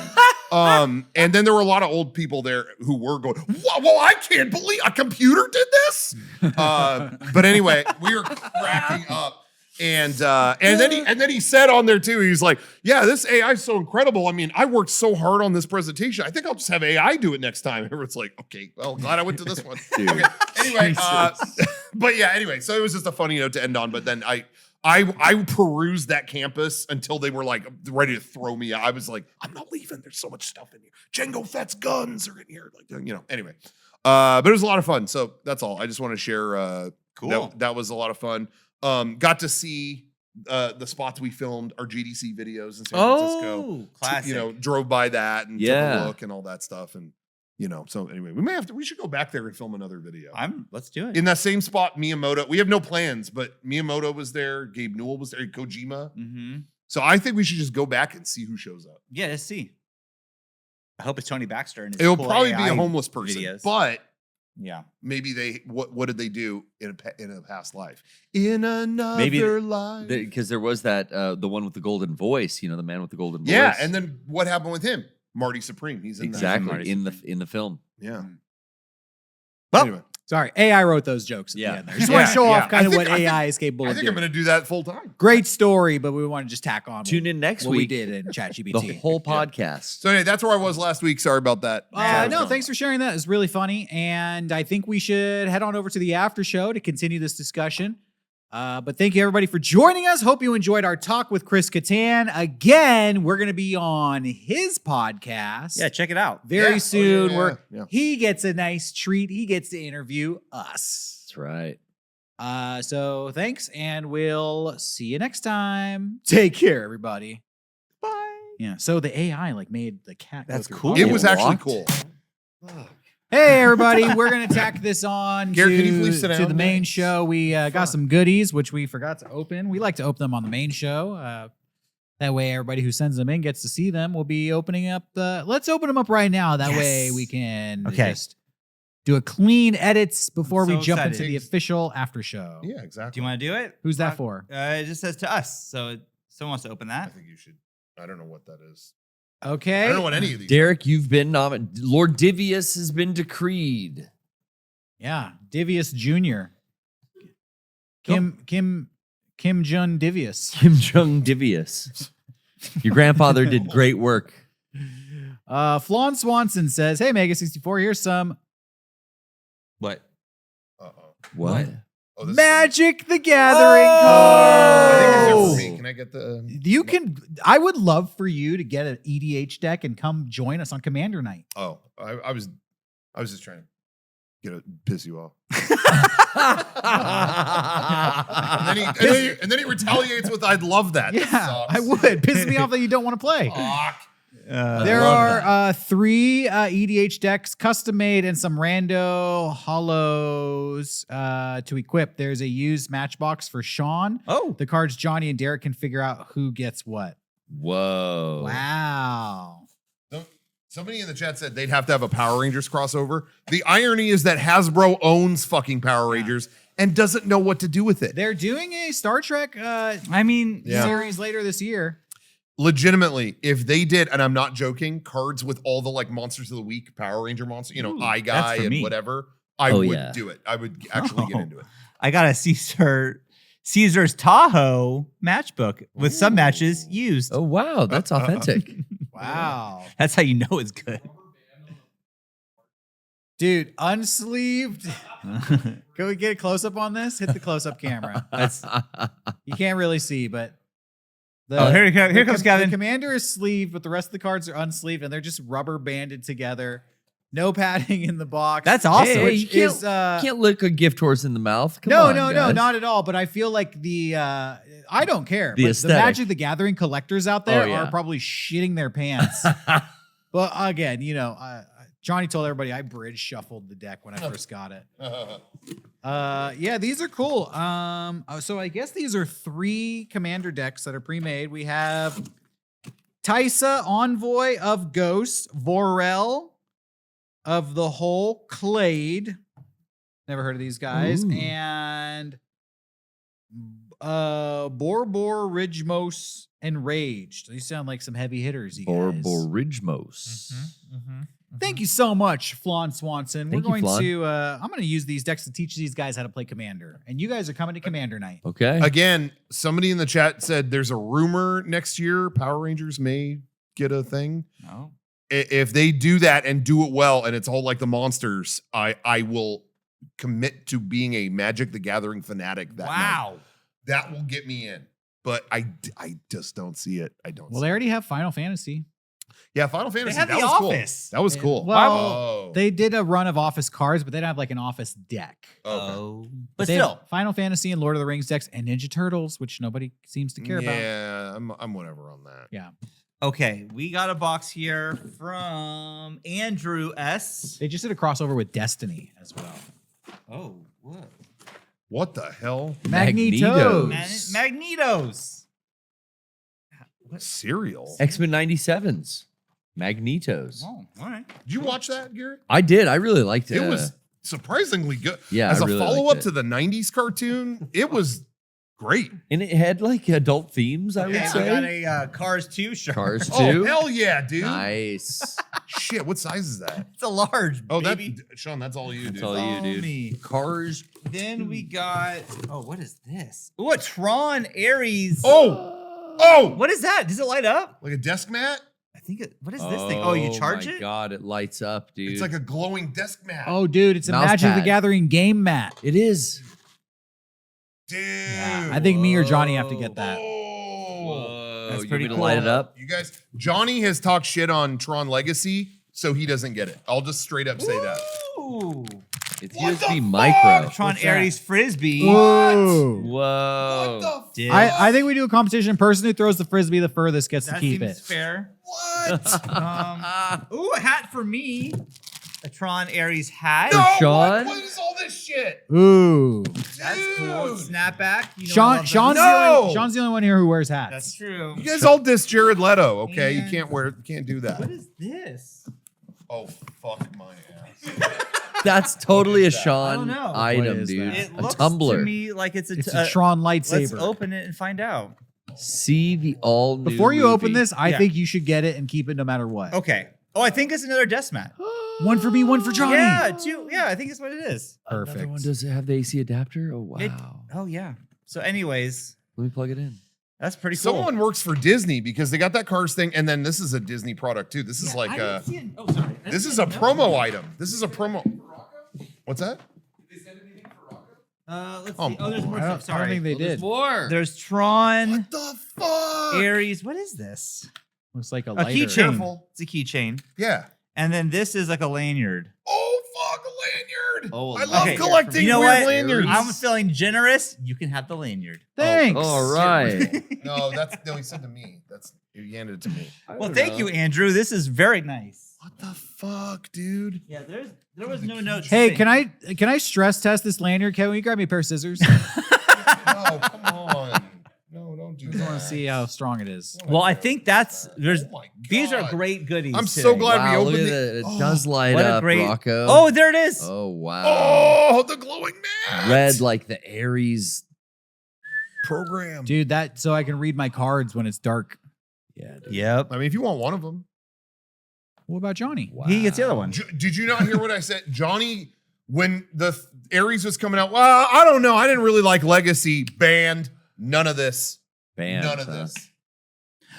And then there were a lot of old people there who were going, whoa, I can't believe a computer did this. But anyway, we were cracking up. And then he said on there too, he's like, yeah, this AI is so incredible. I mean, I worked so hard on this presentation. I think I'll just have AI do it next time. And it's like, okay, well, glad I went to this one. Dude. Okay. Anyway, but yeah, anyway, so it was just a funny note to end on. But then I perused that campus until they were like ready to throw me out. I was like, I'm not leaving. There's so much stuff in here. Jango Fett's guns are in here. Like, anyway. But it was a lot of fun. So that's all. I just want to share. Cool. That was a lot of fun. Got to see the spots we filmed, our GDC videos in San Francisco. Oh, classic. Drove by that and took Yeah. a look and all that stuff. And, so anyway, we should go back there and film another video. Let's do it. In that same spot, Miyamoto, we have no plans, but Miyamoto was there, Gabe Newell was there, Kojima. Mm-hmm. So I think we should just go back and see who shows up. Yeah, let's see. I hope it's Tony Baxter and his It'll cool probably be AI a homeless person, videos. but Yeah. maybe what did they do in a past life? In another life. Because there was that the one with the golden voice, the man with the golden voice. Yeah, and then what happened with him? Marty Supreme. He's in exactly Marty in the film. that. Yeah. Well, Anyway, Sorry, AI wrote those jokes at Yeah. the end there. Just want to show off kind of what AI is capable I of think I'm doing. going to do that full time. Great story, but we want to just tack on Tune in next what we week. did in The ChatGPT. whole podcast. So anyway, that's where I was last week. Sorry about that. No, thanks for sharing that. It's really funny. And I think we should head on over to the after show to continue this discussion. But thank you everybody for joining us. Hope you enjoyed our talk with Chris Katan. Again, we're going to be on his podcast. Yeah, check it out. Very Yeah. soon. Oh, yeah, Where yeah. he gets a nice treat. He gets to interview us. That's right. So thanks, and we'll see you next time. Take care, everybody. Bye. Yeah. So the AI made the cat. go That's through cool. all It of was it. actually walked. cool. Hey, everybody, we're going to tack this on Garrett, can you please sit to down? the main Thanks. show. We got some goodies, which we forgot to open. We like to open them on the main show. That way, everybody who sends them in gets to see them. We'll be opening up let's open them up right now. That way Yes. we can Okay. just do a clean edits before I'm we so jump excited. into the official after show. Yeah, exactly. Do you want to do it? Who's that for? It just says to us. So someone wants to open I that. think you should. I don't know what that is. Okay. I don't know what any of these. Derek, you've been nominated. Lord Divius has been decreed. Yeah, Divius Jr. Kim Jun Divius. Kim Jong Divius. Your grandfather did great work. Flawn Swanson says, "Hey, Mega64, here's some What? Uh-oh. What? Oh, this Magic the Gathering I think these are cards. for me. Can I get the? You can. I would love for you to get an EDH deck and come join us on Commander Night. Oh, I was just trying to piss you off. and then he retaliates with, "I'd love that." That Yeah, sucks. I would. Pisses me off that you don't want to play. Fuck. There are 3 EDH decks, custom made, and some rando hollows to equip. There's a used matchbox for Shawn. Oh, The cards Johnny and Derek can figure out who gets what. Whoa. Wow. Somebody in the chat said they'd have to have a Power Rangers crossover. The irony is that Hasbro owns fucking Power Rangers and doesn't know what to do with it. They're doing a Star Trek I mean, Yeah. series later this year. Legitimately, if they did, and I'm not joking, cards with all the Monsters of the Week, Power Ranger monster, Ooh, Eye that's Guy for and me. whatever, I Oh, would yeah. do it. I would actually get Oh. into it. I got a Caesar's Tahoe matchbook with some matches used. Oh, wow. That's authentic. Wow. That's how you know it's good. Dude, unsleeved. Can we get a close up on this? Hit the close up camera. That's You can't really see, but Here comes Kevin. The commander is sleeved, but the rest of the cards are unsleeved, and they're just rubber banded together. No padding in the box. That's awesome. Hey, Which you is can't look a gift horse in the mouth. Come no, on, no, guys. not at all. But I feel like I don't care. The But aesthetic. the Magic the Gathering collectors out there Oh, yeah. are probably shitting their pants. But again, Johnny told everybody I bridge shuffled the deck when I first got it. Yeah, these are cool. So I guess these are 3 commander decks that are pre-made. We have Tysa, Envoy of Ghosts, Vorel of the Whole, Clade. Never heard of these guys. Ooh. And Borbor, Ridgemos, Enraged. These sound like some heavy hitters, you guys. Borborigmos. Thank you so much, Flan Swanson. Thank you, We're going Flan. to I'm going to use these decks to teach these guys how to play Commander. And you guys are coming to Commander night. Okay. Again, somebody in the chat said there's a rumor next year Power Rangers may get a thing. No. If they do that and do it well, and it's all like the monsters, I will commit to being a Magic the Gathering fanatic. That night. That will get me in. But I just don't see it. I don't. Well, see they already have Final Fantasy. Yeah, Final Fantasy. have that The was Office. Cool. That was cool. Well, Oh. They did a run of Office cards, but they don't have like an Office deck. Okay. But They have still. Final Fantasy and Lord of the Rings decks and Ninja Turtles, which nobody seems to care about. Yeah, I'm whatever on that. Yeah. Okay, we got a box here from Andrew S. They just did a crossover with Destiny as well. Oh, what? What the hell? Magnetos. Magnetos. What cereal? X-Men 97s. Magnetos. Oh, all right. Did you watch that, Garrett? I did. I really liked it. It was surprisingly good. Yeah, As I a really follow-up liked it. to the 90s cartoon, it was great. And it had like adult themes, I would Okay, we got say. a Cars 2 shirt. Cars Oh, 2. hell yeah, dude. Nice. Shit, what size is that? It's a large, Oh, baby. Sean, that's all you, That's dude. all you, dude. Me. Cars. Then we got, what is this? Ooh, a Tron Ares. Oh! What is that? Does it light up? Like a desk mat? I think what is this thing? Oh, you charge my it? God, it lights up, dude. It's like a glowing desk mat. Oh, dude, it's a Mouse Magic the pad. Gathering game mat. It is. dude. I think me or Johnny have to get that. Oh. That's You pretty want me to cool. light it up? You guys, Johnny has talked shit on Tron Legacy, so he doesn't get it. I'll just straight up say that. Ooh. It's What USB the micro. fuck? Tron What's that? Ares Frisbee. Whoa. Whoa. What the Dude. I think we do a competition. Person who throws the frisbee the furthest gets to That keep seems it. fair. What? Ooh, a hat for me. A Tron Ares hat. No, Sean? what is all this shit? Ooh. That's cool. Dude. Snapback. You know I love Sean's, those. No! Sean's the only one here who wears hats. That's true. You guys all diss Jared Leto, okay? Man. You can't do that. What is this? Oh, fuck my ass. That's totally a is that? I don't Sean know. What item, is dude. that? It A looks tumbler. to me like it's It's a Tron lightsaber. Let's open it and find out. See the all new. Before you open this, I Yeah. think you should get it and keep it no matter what. Okay. Oh, I think it's another desk mat. One for me, one for Johnny. Yeah, two. Yeah, I think it's what it is. Another Perfect. one, does it have the AC adapter? Oh, wow. It- oh yeah. So, anyways, Let me plug it in. that's pretty cool. Someone works for Disney because they got that Cars thing, and then this is a Disney product too. This is like a this is a promo item. This is a promo. What's that? Let's Oh, see. Oh, there's more I stuff. don't Sorry. think they There's did. more. There's Tron, What the fuck? Ares. What is this? Looks like a A lighter. keychain. Careful. It's a keychain. Yeah. And then this is like a lanyard. Oh fuck, a lanyard. Oh, I love okay. collecting You know weird what? lanyards. I'm feeling generous. You can have the lanyard. Thanks. All right. No, no, he said to me. He handed it to me. Well, thank you, Andrew. This is very nice. What the fuck, dude? Yeah, there was no notes. Hey, can I stress test this lanyard? Kevin, will you grab me a pair of scissors? No, come on. No, don't do I just want that. to see how strong it is. Well, I think there's Oh my these are God. great goodies. I'm so today. glad Wow, we look opened at it. it. It does light What a up, great- Rocco. Oh, there it is. Oh, wow. Oh, the glowing man. Red like the Aries. program. Dude, that so I can read my cards when it's dark. Yeah, dude. Yep. I mean, if you want one of them. What about Johnny? Wow. He gets the other one. Did you not hear what I said? Johnny, when the Aries was coming out, well, I don't know. I didn't really like Legacy. Banned. None of this. Banned, None of huh? this.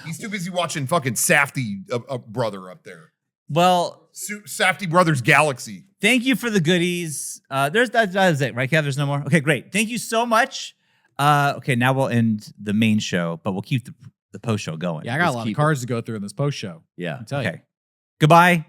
He's too busy watching fucking Safety brother up there. Well, Safety Brothers Galaxy. thank you for the goodies. That is it, right, Kev? There's no more. Okay, great. Thank you so much. Okay, now we'll end the main show, but we'll keep the the post show going. Yeah, I got a Let's lot of keep it. cards to go through in this post show. Yeah. I tell you. Okay. Goodbye.